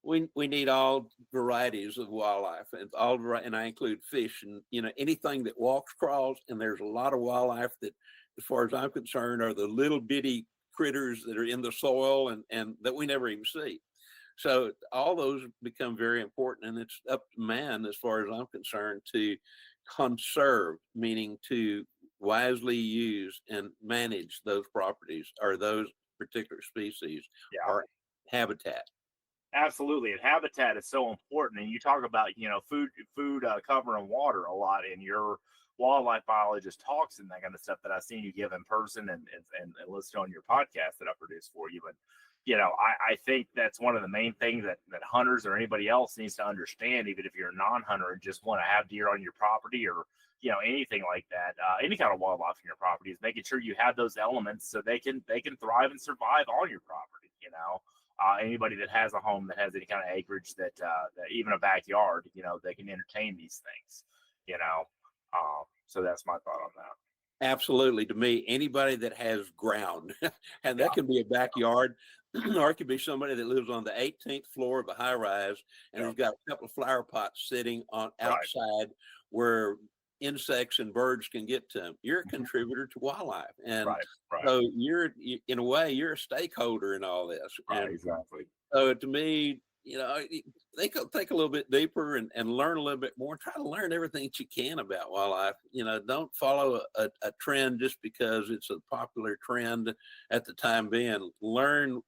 we need all varieties of wildlife, and I include fish, and anything that walks, crawls, and there's a lot of wildlife that, as far as I'm concerned, are the little bitty critters that are in the soil and that we never even see. So all those become very important, and it's up to man, as far as I'm concerned, to conserve, meaning to wisely use and manage those properties, or those particular species, yeah. or habitat. Absolutely, and habitat is so important. And you talk about food cover and water a lot in your wildlife biologist talks and that kind of stuff that I've seen you give in person and listen on your podcast that I produce for you. But I think that's one of the main things that hunters or anybody else needs to understand, even if you're a non-hunter and just want to have deer on your property, or anything like that, any kind of wildlife on your property, is making sure you have those elements so they can thrive and survive on your property. Anybody that has a home that has any kind of acreage, that even a backyard, they can entertain these things, so that's my thought on that. Absolutely. To me, anybody that has ground, and that Yeah. can be a backyard, or it could be somebody that lives on the 18th floor of a high rise, and has got a couple of flower pots sitting on outside where insects and birds can get to them. You're a contributor to wildlife. And so in a way, you're a stakeholder in all this. Right, And exactly. so to me, think a little bit deeper and learn a little bit more. Try to learn everything that you can about wildlife. Don't follow a trend just because it's a popular trend at the time being. Learn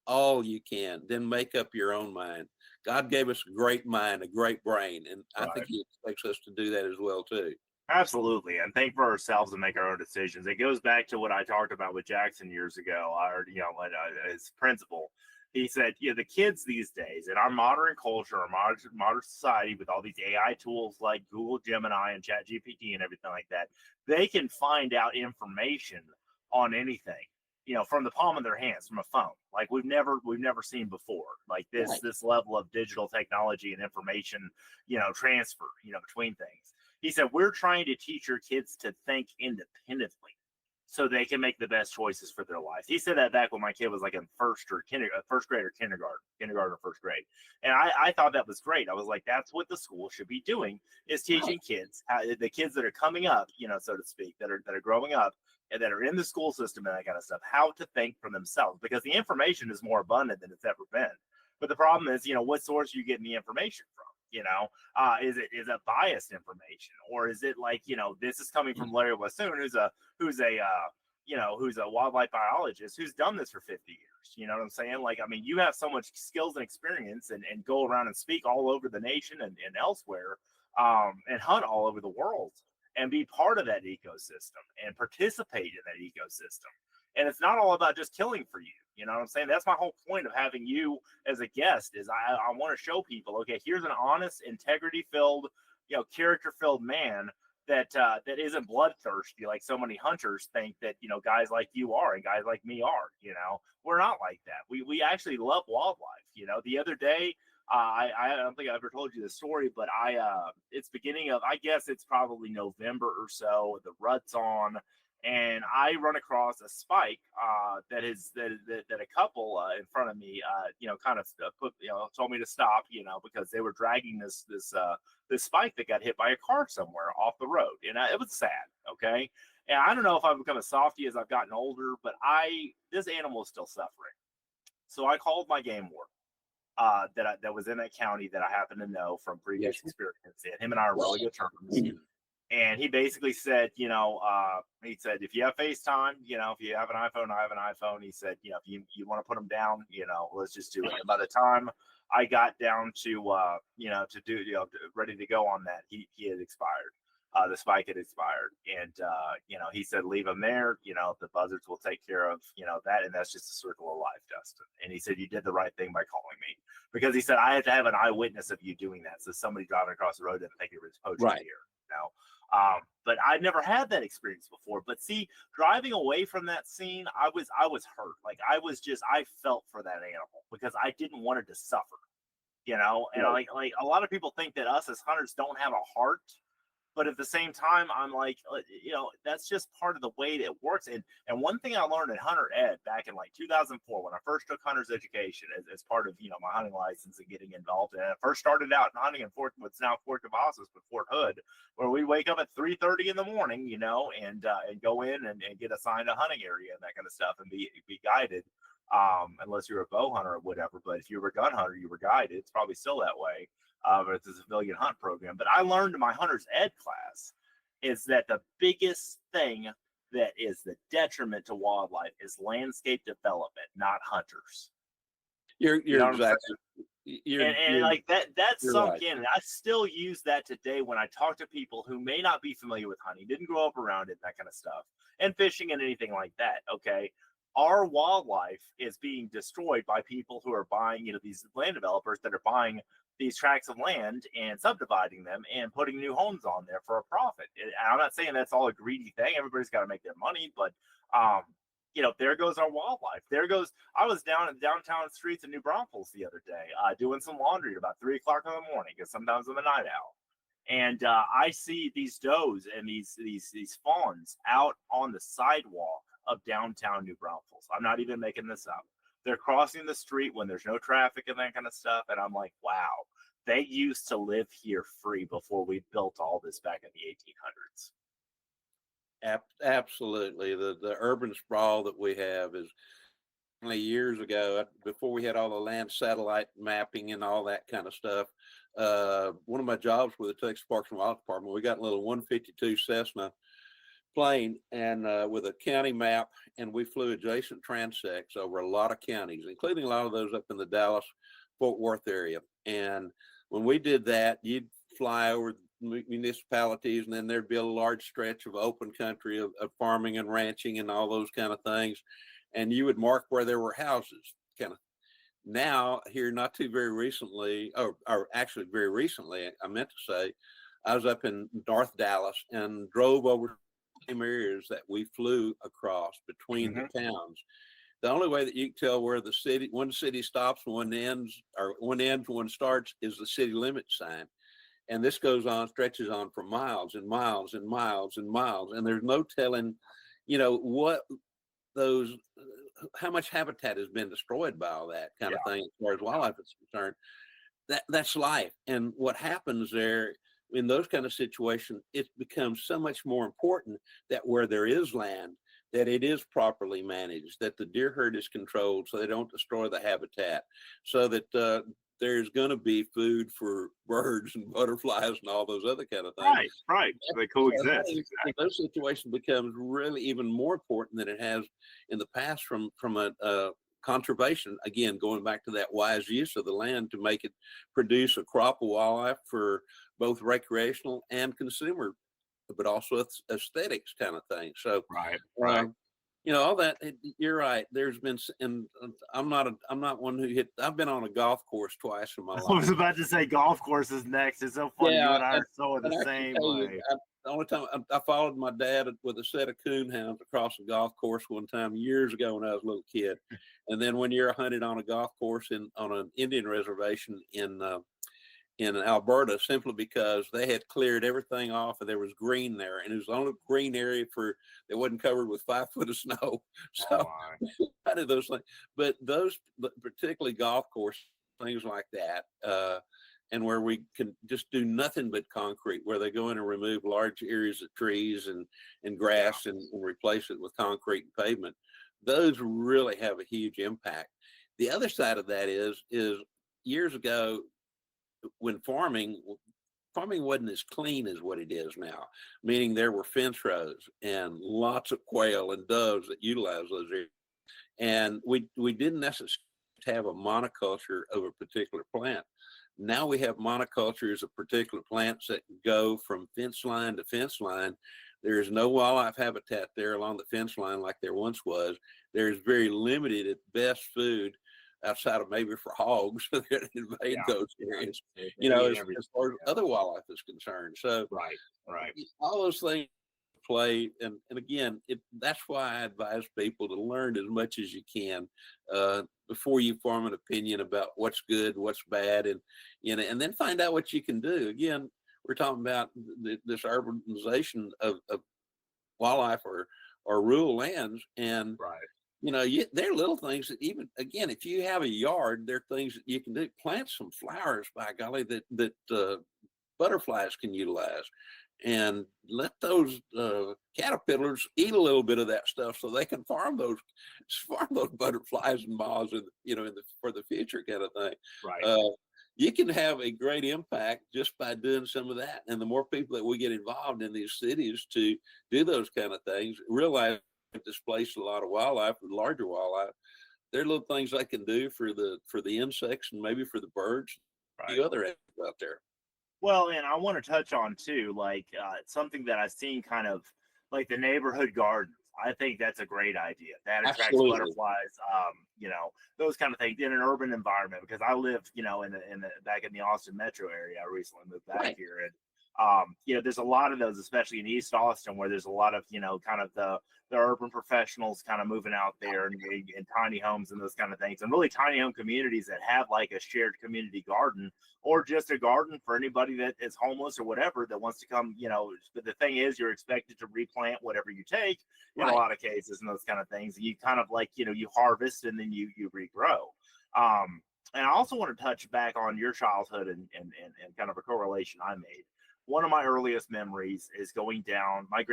all you can, then make up your own mind. God gave us a great mind, a great brain, and I think He expects us to do that as well too. Absolutely, and think for ourselves and make our own decisions. It goes back to what I talked about with Jackson years ago. His principle. He said, the kids these days in our modern culture, our modern society, with all these AI tools like Google Gemini and ChatGPT and everything like that, they can find out information on anything, from the palm of their hands, from a phone, like we've never seen before. Like this level of digital technology and information, transfer, between things. He said, we're trying to teach your kids to think independently so they can make the best choices for their lives. He said that back when my kid was like in first grade or kindergarten or first grade. And I thought that was great. I was like, that's what the school should be doing, is teaching kids, the kids that are coming up, so to speak, that are growing up and that are in the school system and that kind of stuff, how to think for themselves, because the information is more abundant than it's ever been. But the problem is, what source are you getting the information from? Is it biased information, or is it like, this is coming from Larry Weishuhn, who's a wildlife biologist who's done this for 50 years. You know what I'm saying? Like, I mean, you have so much skills and experience and go around and speak all over the nation and elsewhere, and hunt all over the world and be part of that ecosystem and participate in that ecosystem. And it's not all about just killing for you. You know what I'm saying? That's my whole point of having you as a guest, is I want to show people, okay, here's an honest, integrity-filled, character-filled man that isn't bloodthirsty like so many hunters think that, guys like you are and guys like me are. We're not like that. We actually love wildlife. The other day, I don't think I ever told you the story, but it's beginning of, I guess it's probably November or so. The rut's on. And I run across a spike that a couple in front of me, kind of told me to stop, because they were dragging this spike that got hit by a car somewhere off the road, and it was sad. Okay, and I don't know if I've become a softie as I've gotten older, but this animal is still suffering. So I called my game warden that was in that county that I happen to know from previous experience, and him and I are really good terms. And he basically said, he said, if you have FaceTime, if you have an iPhone, I have an iPhone. He said, if you want to put them down, let's just do it. And by the time I got down to, to do, ready to go on that, he had expired. The spike had expired. And, he said, leave them there. The buzzards will take care of, that. And that's just a circle of life, Dustin. And he said, you did the right thing by calling me, because he said, I had to have an eyewitness of you doing that. So somebody driving across the road didn't think it was poaching deer. But I never had that experience before. But see, driving away from that scene, I was hurt. Like I felt for that animal because I didn't want it to suffer, And Right. like a lot of people think that us as hunters don't have a heart, but at the same time, I'm like, that's just part of the way that it works. And one thing I learned at Hunter Ed back in like 2004, when I first took hunter's education as part of my hunting license and getting involved in it. I first started out in hunting in what's now Fort Cavazos, but Fort Hood, where we wake up at 3:30 in the morning, and go in and get assigned a hunting area and that kind of stuff, and be guided. Unless you're a bow hunter or whatever, but if you were a gun hunter, you were guided. It's probably still that way. But it's a civilian hunt program. But I learned in my hunter's ed class is that the biggest thing that is the detriment to wildlife is landscape development, not hunters. You're exactly. And like that sunk right. in, and I still use that today when I talk to people who may not be familiar with hunting, didn't grow up around it, that kind of stuff, and fishing and anything like that. Okay, our wildlife is being destroyed by people who are buying, these land developers that are buying these tracts of land and subdividing them and putting new homes on there for a profit. And I'm not saying that's all a greedy thing. Everybody's got to make their money, but there goes our wildlife. I was down in downtown streets of New Braunfels the other day, doing some laundry at about 3:00 in the morning, because sometimes I'm a night owl. And I see these does and these fawns out on the sidewalk of downtown New Braunfels. I'm not even making this up. They're crossing the street when there's no traffic and that kind of stuff. And I'm like, wow, they used to live here free before we built all this back in the 1800s. Absolutely. The urban sprawl that we have is years ago, before we had all the land satellite mapping and all that kind of stuff. One of my jobs with the Texas Parks and Wildlife Department, we got a little 152 Cessna plane and with a county map, and we flew adjacent transects over a lot of counties, including a lot of those up in the Dallas Fort Worth area. And when we did that, you'd fly over municipalities, and then there'd be a large stretch of open country of farming and ranching and all those kind of things, and you would mark where there were houses. Kind of now here, not too very recently, or actually very recently, I meant to say, I was up in North Dallas and drove over areas that we flew across between the towns. The only way that you can tell where one city stops and one ends, or one ends, one starts, is the city limit sign. And this stretches on for miles and miles and miles and miles. And there's no telling, how much habitat has been destroyed by all that kind of thing as far as wildlife is concerned. That's life. And what happens there in those kind of situations, it becomes so much more important that where there is land, that it is properly managed, that the deer herd is controlled so they don't destroy the habitat, so that there's going to be food for birds and butterflies and all those other kind of things. Right. They coexist. Exactly. Those situations becomes really even more important than it has in the past from a conservation, again, going back to that wise use of the land to make it produce a crop of wildlife for both recreational and consumer, but also aesthetics kind of thing. So, right. All that, you're right. There's been, and I'm not one who I've been on a golf course twice in my life. I was about to say golf courses next. It's so funny. You and I are so the same way. The only time I followed my dad with a set of coon hounds across a golf course one time years ago when I was a little kid. And then one year I hunted on a golf course on an Indian reservation in Alberta, simply because they had cleared everything off and there was green there, and it was the only green area that wasn't covered with 5 foot of snow. So I did those things, but those particularly golf course things like that, and where we can just do nothing but concrete, where they go in and remove large areas of trees and grass and replace it with concrete and pavement. Those really have a huge impact. The other side of that is years ago, when farming wasn't as clean as what it is now, meaning there were fence rows and lots of quail and doves that utilize those areas. And we didn't necessarily have a monoculture of a particular plant. Now we have monocultures of particular plants that go from fence line to fence line. There is no wildlife habitat there along the fence line like there once was. There's very limited at best food. outside of maybe for hogs that invade those areas, as far as other wildlife is concerned. So right. all those things play, and again, that's why I advise people to learn as much as you can before you form an opinion about what's good, what's bad, and and then find out what you can do. Again, we're talking about this urbanization of wildlife or rural lands, and there are little things that, even again, if you have a yard, there are things that you can do. Plant some flowers, by golly, that butterflies can utilize, and let those caterpillars eat a little bit of that stuff so they can farm those butterflies and moths, for the future, kind of thing. Right. You can have a great impact just by doing some of that. And the more people that we get involved in these cities to do those kind of things, realize displace a lot of wildlife, larger wildlife. There are little things they can do for the insects and maybe for the birds, the other animals out there. Well, and I want to touch on too, like something that I've seen, kind of like the neighborhood gardens. I think that's a great idea. That attracts butterflies, those kind of things in an urban environment. Because I live, back in the Austin metro area. I recently moved back here, and there's a lot of those, especially in East Austin, where there's a lot of kind of the urban professionals kind of moving out there and tiny homes and those kind of things, and really tiny home communities that have like a shared community garden, or just a garden for anybody that is homeless or whatever that wants to come. But the thing is, you're expected to replant whatever you take in a lot of cases, and those kind of things. You kind of like you harvest and then you regrow. And I also want to touch back on your childhood and kind of a correlation I made. One of my earliest memories is going down. My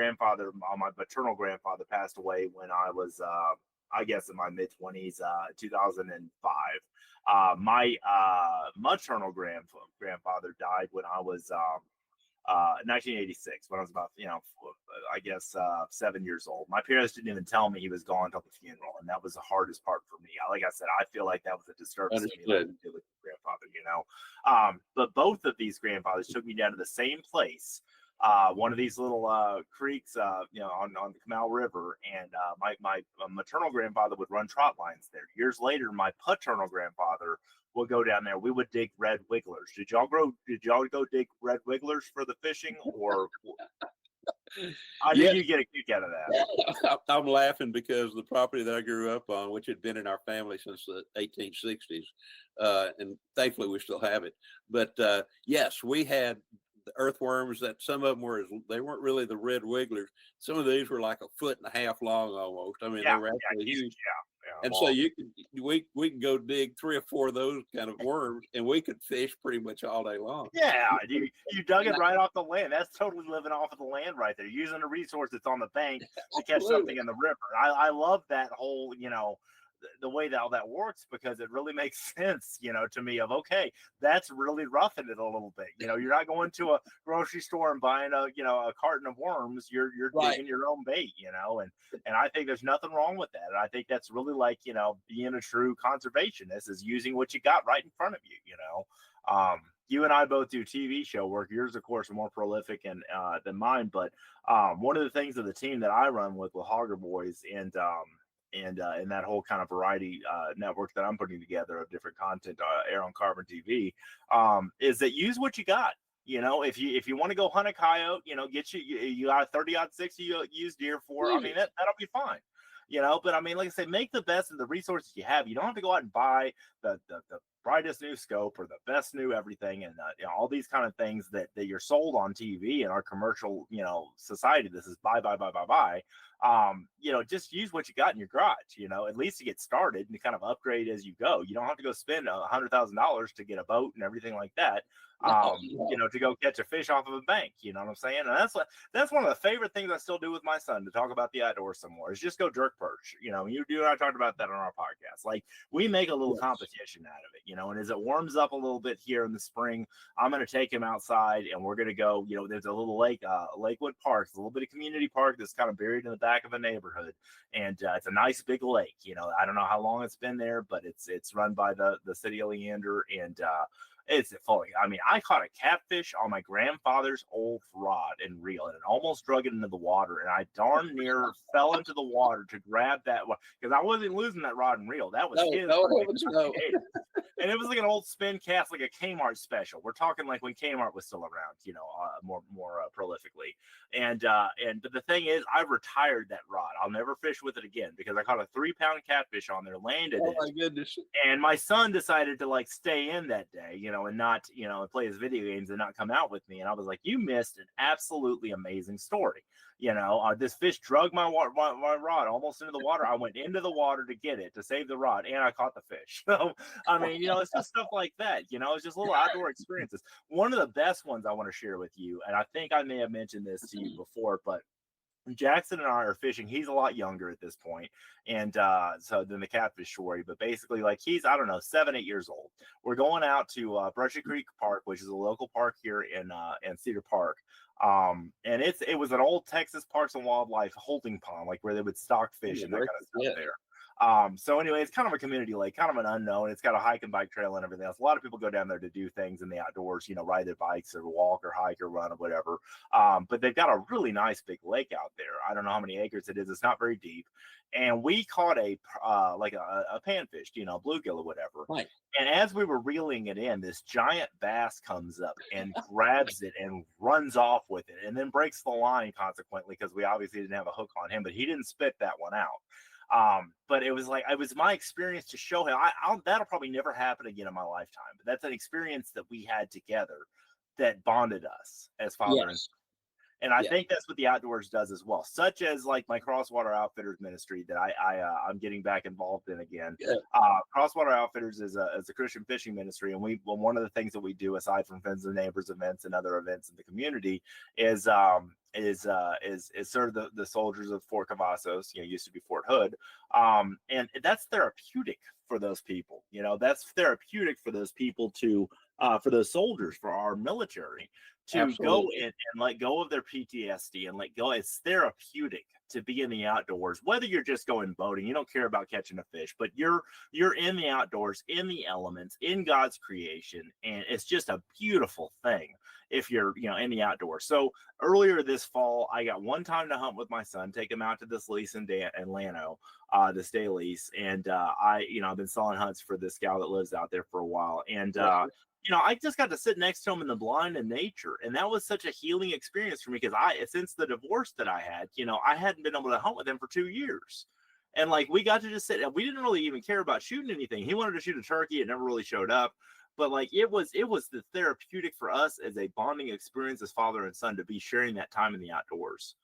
maternal grandfather passed away when I was, I guess, in my mid-20s, 2005. My maternal grandfather died when I was 1986, when I was about, I guess 7 years old. My parents didn't even tell me he was gone until the funeral, and that was the hardest part for me. Like I said, I feel like that was a disturbance to me, like with grandfather, But both of these grandfathers took me down to the same place, one of these little creeks, on the Canal River, and my maternal grandfather would run trot lines there. Years later, my paternal grandfather would go down there. We would dig red wigglers. Did y'all go dig red wigglers for the fishing, or? I think you get a kick out of that. I'm laughing because the property that I grew up on, which had been in our family since the 1860s, and thankfully we still have it. But yes, we had the earthworms that some of them they weren't really the red wigglers. Some of these were like 1.5 feet long almost. I mean, they were actually huge. And so we can go dig 3 or 4 of those kind of worms, and we could fish pretty much all day long. Yeah, you dug it right off the land. That's totally living off of the land right there, using a resource that's on the bank to catch something in the river. I love that whole, the way that all that works, because it really makes sense, to me, of, okay, that's really roughing it a little bit. You're not going to a grocery store and buying a carton of worms. You're digging your own bait, and I think there's nothing wrong with that. And I think that's really like, being a true conservationist, is using what you got right in front of you. You and I both do TV show work. Yours, of course, are more prolific than mine. But one of the things of the team that I run with Hogger Boys, and that whole kind of variety network that I'm putting together of different content air on Carbon TV, is that use what you got. If you want to go hunt a coyote, get you got a 30-06 you use deer for. I mean, that'll be fine. But I mean, like I say, make the best of the resources you have. You don't have to go out and buy the brightest new scope or the best new everything, and all these kind of things that you're sold on TV in our commercial society. This is buy. Just use what you got in your garage, at least to get started and to kind of upgrade as you go. You don't have to go spend $100,000 to get a boat and everything like that. To go catch a fish off of a bank, you know what I'm saying? And that's one of the favorite things I still do with my son, to talk about the outdoors some more, is just go jerk perch. You and I talked about that on our podcast. Like, we make a little competition out of it, and as it warms up a little bit here in the spring, I'm going to take him outside, and we're going to go, there's a little lake, Lakewood Park, a little bit of community park that's kind of buried in the back of a neighborhood. And it's a nice big lake. I don't know how long it's been there, but it's run by the city of Leander, It's funny. I mean, I caught a catfish on my grandfather's old rod and reel, and it almost drug it into the water. And I darn near fell into the water to grab that one because I wasn't losing that rod and reel. That was his. No. And it was like an old spin cast, like a Kmart special. We're talking like when Kmart was still around, more prolifically. And but the thing is, I retired that rod. I'll never fish with it again because I caught a 3-pound catfish on there, landed it. Oh my goodness! And my son decided to like stay in that day, and not, play his video games and not come out with me. And I was like, you missed an absolutely amazing story. This fish drug my rod almost into the water. I went into the water to get it, to save the rod, and I caught the fish. So, I mean, it's just stuff like that. It's just little outdoor experiences. One of the best ones I want to share with you, and I think I may have mentioned this to you before, but Jackson and I are fishing. He's a lot younger at this point, and so than the catfish story. But basically, like he's, I don't know, 7, 8 years old. We're going out to Brushy Creek Park, which is a local park here in Cedar Park. And it was an old Texas Parks and Wildlife holding pond, like where they would stock fish and that kind of stuff there. So anyway, it's kind of a community lake, kind of an unknown. It's got a hike and bike trail and everything else. A lot of people go down there to do things in the outdoors, ride their bikes or walk or hike or run or whatever. But they've got a really nice big lake out there. I don't know how many acres it is. It's not very deep. And we caught a panfish, bluegill or whatever. Right. And as we were reeling it in, this giant bass comes up and grabs it and runs off with it and then breaks the line consequently, because we obviously didn't have a hook on him, but he didn't spit that one out. But it was my experience to show him. That'll probably never happen again in my lifetime. But that's an experience that we had together that bonded us as father and son. And I think that's what the outdoors does as well, such as like my Crosswater Outfitters ministry that I'm getting back involved in again. Crosswater Outfitters is a Christian fishing ministry, and one of the things that we do, aside from Friends and Neighbors events and other events in the community, is serve the soldiers of Fort Cavazos, used to be Fort Hood, and that's therapeutic for those people. That's therapeutic for those people for those soldiers, for our military, to Absolutely. Go in and let go of their PTSD and let go. It's therapeutic to be in the outdoors, whether you're just going boating, you don't care about catching a fish, but you're in the outdoors, in the elements, in God's creation. And it's just a beautiful thing if you're, in the outdoors. So earlier this fall, I got one time to hunt with my son, take him out to this lease in Lano, this day lease. And I've been selling hunts for this gal that lives out there for a while. And, I just got to sit next to him in the blind in nature. And that was such a healing experience for me, because since the divorce that I had, I hadn't been able to hunt with him for 2 years. And like, we got to just sit, and we didn't really even care about shooting anything. He wanted to shoot a turkey. It never really showed up. But like, it was the therapeutic for us as a bonding experience as father and son to be sharing that time in the outdoors.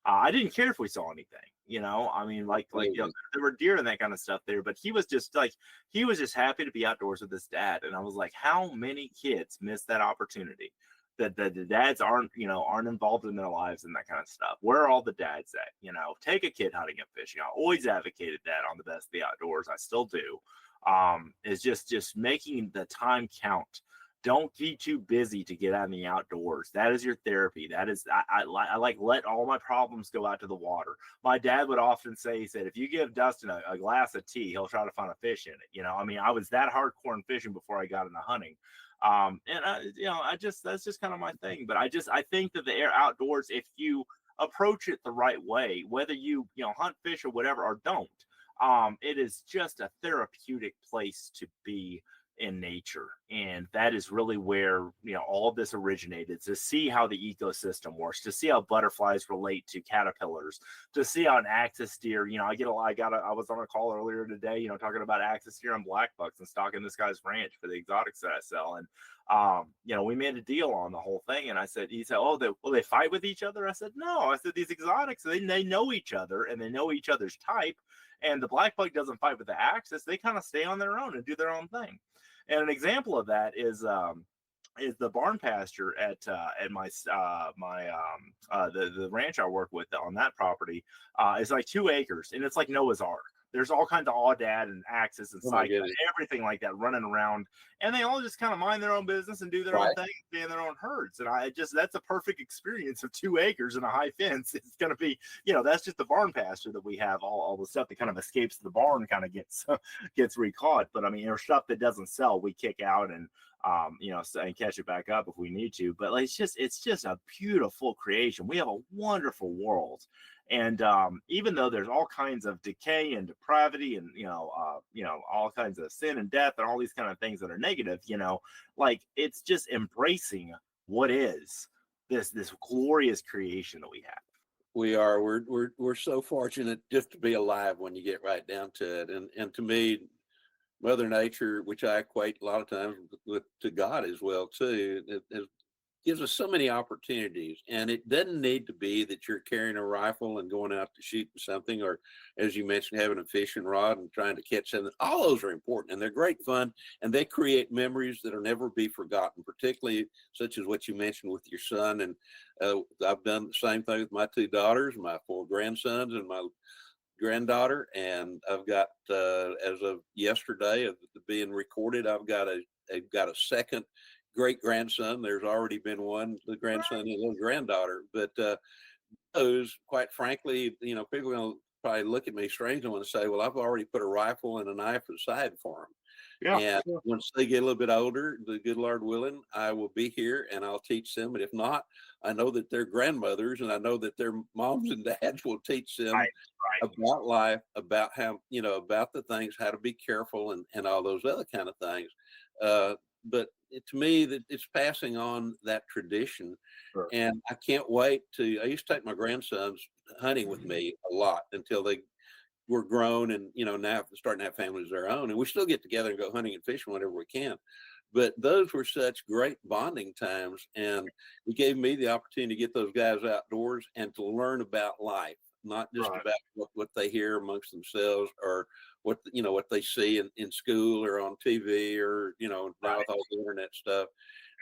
I didn't care if we saw anything, I mean, there were deer and that kind of stuff there, but he was just happy to be outdoors with his dad. And I was like, how many kids miss that opportunity that the dads aren't involved in their lives and that kind of stuff? Where are all the dads at? Take a kid hunting and fishing. I always advocated that on the Best of the Outdoors. I still do. Is just making the time count. Don't be too busy to get out in the outdoors. That is your therapy. That is, I let all my problems go out to the water. My dad would often say, he said, if you give Dustin a glass of tea, he'll try to find a fish in it. I mean, I was that hardcore in fishing before I got into hunting. That's just kind of my thing. But I think that the outdoors, if you approach it the right way, whether you hunt, fish, or whatever, or don't, it is just a therapeutic place to be in nature. And that is really where all of this originated, to see how the ecosystem works, to see how butterflies relate to caterpillars, to see how an axis deer, I was on a call earlier today, talking about axis deer and black bucks and stocking this guy's ranch for the exotics that I sell. And we made a deal on the whole thing. And he said, oh, will they fight with each other? I said, no. I said, these exotics, they know each other and they know each other's type. And the black buck doesn't fight with the axis. They kind of stay on their own and do their own thing. And an example of that is the barn pasture at my the ranch I work with on that property. Is like 2 acres, and it's like Noah's Ark. there's all kinds of aoudad and axes and sights, everything like that running around, and they all just kind of mind their own business and do their own thing, stay in their own herds. And that's a perfect experience of 2 acres and a high fence. It's going to be, that's just the barn pasture that we have. All the stuff that kind of escapes the barn kind of gets recaught. But I mean, there's stuff that doesn't sell, we kick out and and catch it back up if we need to. But it's just a beautiful creation. We have a wonderful world. And even though there's all kinds of decay and depravity and all kinds of sin and death and all these kind of things that are negative, it's just embracing what is this glorious creation that we have. We are. We're so fortunate just to be alive when you get right down to it. And to me, Mother Nature, which I equate a lot of times to God as well too, it gives us so many opportunities. And it doesn't need to be that you're carrying a rifle and going out to shoot something, or as you mentioned, having a fishing rod and trying to catch something. All those are important, and they're great fun, and they create memories that'll never be forgotten, particularly such as what you mentioned with your son. And I've done the same thing with my 2 daughters, my 4 grandsons, and my granddaughter. And I've got, as of yesterday of being recorded, I've got a second great grandson. There's already been one, the grandson and a little granddaughter. But those, quite frankly, people are going to probably look at me strange and want to say, well, I've already put a rifle and a knife aside for them. Yeah, and once they get a little bit older, the good Lord willing, I will be here and I'll teach them. And if not, I know that their grandmothers and I know that their moms and dads will teach them about life, about how, about the things, how to be careful and all those other kind of things. But to me, that it's passing on that tradition. Sure. And I can't wait I used to take my grandsons hunting with me a lot until they were grown and, now starting to have families of their own. And we still get together and go hunting and fishing whenever we can. But those were such great bonding times. And it gave me the opportunity to get those guys outdoors and to learn about life, not just about what they hear amongst themselves or what they see in school or on TV or, now with all the internet stuff.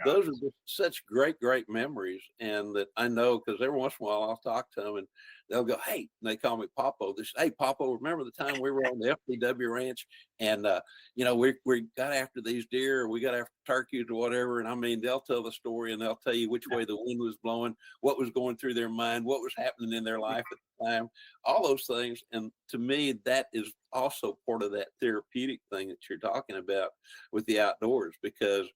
Yeah. Those are just such great memories. And that I know, because every once in a while I'll talk to them and they'll go, hey, and they call me Popo. They say, hey, Popo, remember the time we were on the FPW ranch and, we got after these deer or we got after turkeys or whatever. And I mean, they'll tell the story and they'll tell you which way the wind was blowing, what was going through their mind, what was happening in their life at the time, all those things. And to me, that is also part of that therapeutic thing that you're talking about with the outdoors, because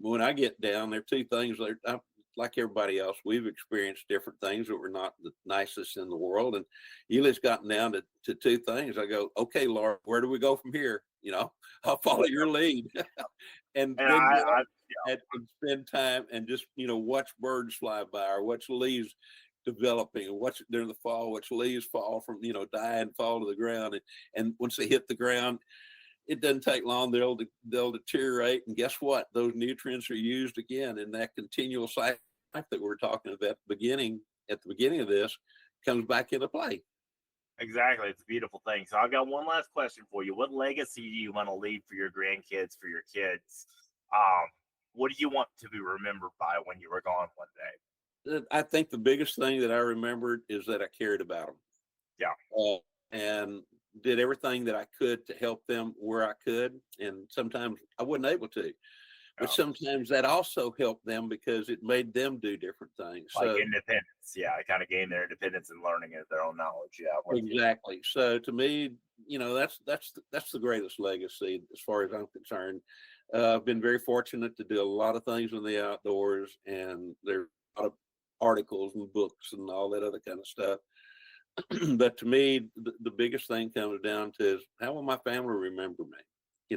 when I get down, there are 2 things that like everybody else, we've experienced different things that were not the nicest in the world. And Eli's gotten down to 2 things. I go, okay, Laura, where do we go from here? I'll follow your lead. and then I spend time and just, watch birds fly by or watch leaves developing and watch during the fall, watch leaves fall from, die and fall to the ground. And once they hit the ground, it doesn't take long. They'll deteriorate. And guess what? Those nutrients are used again. And that continual cycle that we're talking about at the beginning of this comes back into play. Exactly. It's a beautiful thing. So I've got one last question for you. What legacy do you want to leave for your grandkids, for your kids? What do you want to be remembered by when you were gone one day? I think the biggest thing that I remembered is that I cared about them. Yeah. And did everything that I could to help them where I could. And sometimes I wasn't able to. But sometimes that also helped them because it made them do different things. Like independence. Yeah, I kind of gained their independence and learning of their own knowledge. Yeah. Exactly. So to me, that's the greatest legacy as far as I'm concerned. I've been very fortunate to do a lot of things in the outdoors, and there's a lot of articles and books and all that other kind of stuff. But to me, the biggest thing comes down to is how will my family remember me?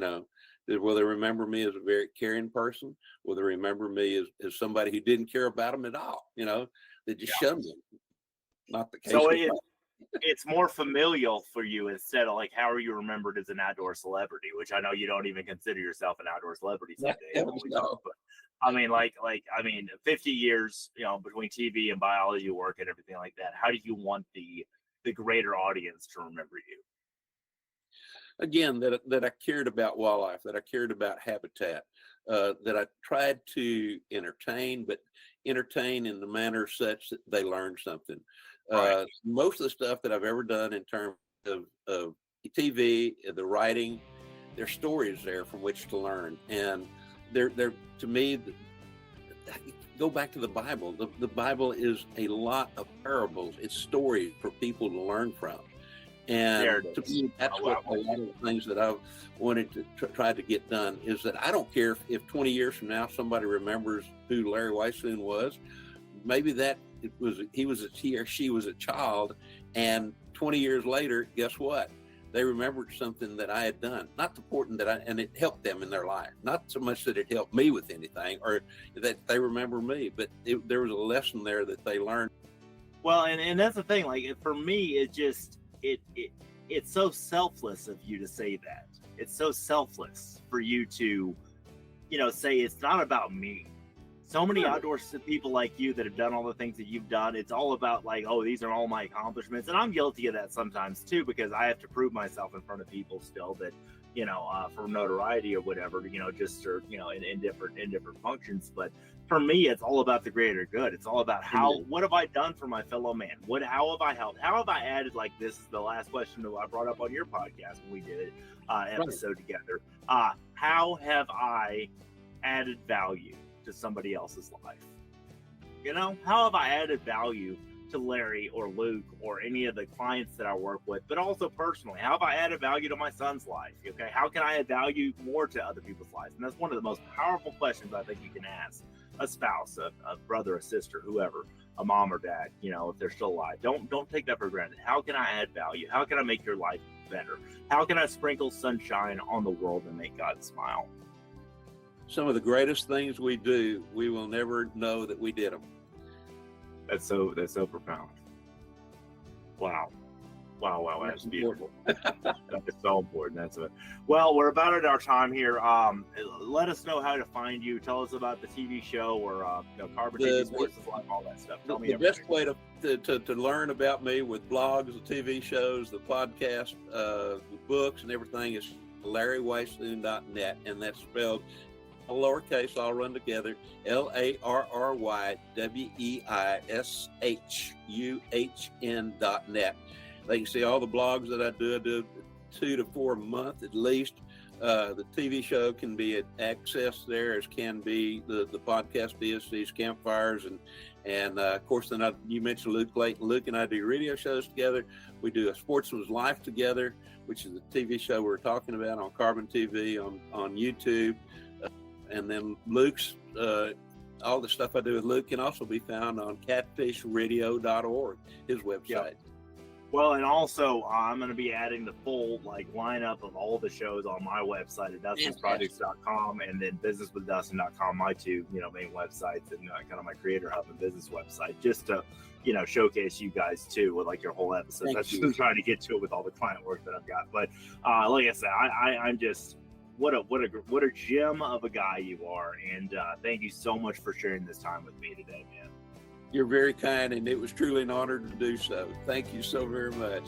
Will they remember me as a very caring person? Will they remember me as somebody who didn't care about them at all? They just shunned them. Not the case. So it's more familial for you instead of like, how are you remembered as an outdoor celebrity, which I know you don't even consider yourself an outdoor celebrity some days. No. But I mean, 50 years, between TV and biology work and everything like that. How do you want the greater audience to remember you? Again, that I cared about wildlife, that I cared about habitat, that I tried to entertain, but entertain in the manner such that they learned something. Most of the stuff that I've ever done in terms of TV, the writing, there's stories there from which to learn. And they're to me, go back to the Bible. The Bible is a lot of parables. It's stories for people to learn from. And to me, that's what a lot of the things that I've wanted to try to get done is that I don't care if 20 years from now somebody remembers who Larry Weishuhn was. Maybe that he or she was a child, and 20 years later, guess what? They remembered something that I had done. Not important and it helped them in their life. Not so much that it helped me with anything or that they remember me, but there was a lesson there that they learned. Well, and that's the thing. Like for me, it's so selfless of you to say that. It's so selfless for you to, say it's not about me. So many outdoor people like you that have done all the things that you've done, it's all about like, oh, these are all my accomplishments. And I'm guilty of that sometimes too, because I have to prove myself in front of people still that, for notoriety or whatever, just or, in different functions. But for me, it's all about the greater good. It's all about what have I done for my fellow man? How have I helped? How have I added, like this is the last question that I brought up on your podcast when we did it episode together. How have I added value to somebody else's life? How have I added value to Larry or Luke or any of the clients that I work with, but also personally, how have I added value to my son's life? Okay, how can I add value more to other people's lives? And that's one of the most powerful questions I think you can ask a spouse, a brother, a sister, whoever, a mom or dad, if they're still alive. Don't take that for granted. How can I add value? How can I make your life better? How can I sprinkle sunshine on the world and make God smile? Some of the greatest things we do, we will never know that we did them. That's so profound. Wow. That's beautiful. That is so important. Well, we're about at our time here. Let us know how to find you. Tell us about the TV show or Carbon TV Sports Life, all that stuff. Tell me the best way to learn about me with blogs, the TV shows, the podcast, the books, and everything is LarryWeishuhn.net, and that's spelled lowercase, all run together, LarryWeishuhn.net. They can see all the blogs that I do. I do 2 to 4 a month at least. The TV show can be accessed there, as can be the podcast DSCs, Campfires, and of course, then you mentioned Luke Layton. Luke and I do radio shows together. We do a Sportsman's Life together, which is a TV show we're talking about on Carbon TV, on YouTube. And then Luke's, all the stuff I do with Luke can also be found on catfishradio.org, his website. Yep. Well, and also I'm going to be adding the full lineup of all the shows on my website at DustinProjects.com and then BusinessWithDustin.com, my two main websites, and kind of my creator hub and business website, just to showcase you guys too with your whole episode. That's just trying to get to it with all the client work that I've got. But like I said, I'm just. What a gem of a guy you are, and thank you so much for sharing this time with me today, man. You're very kind, and it was truly an honor to do so. Thank you so very much.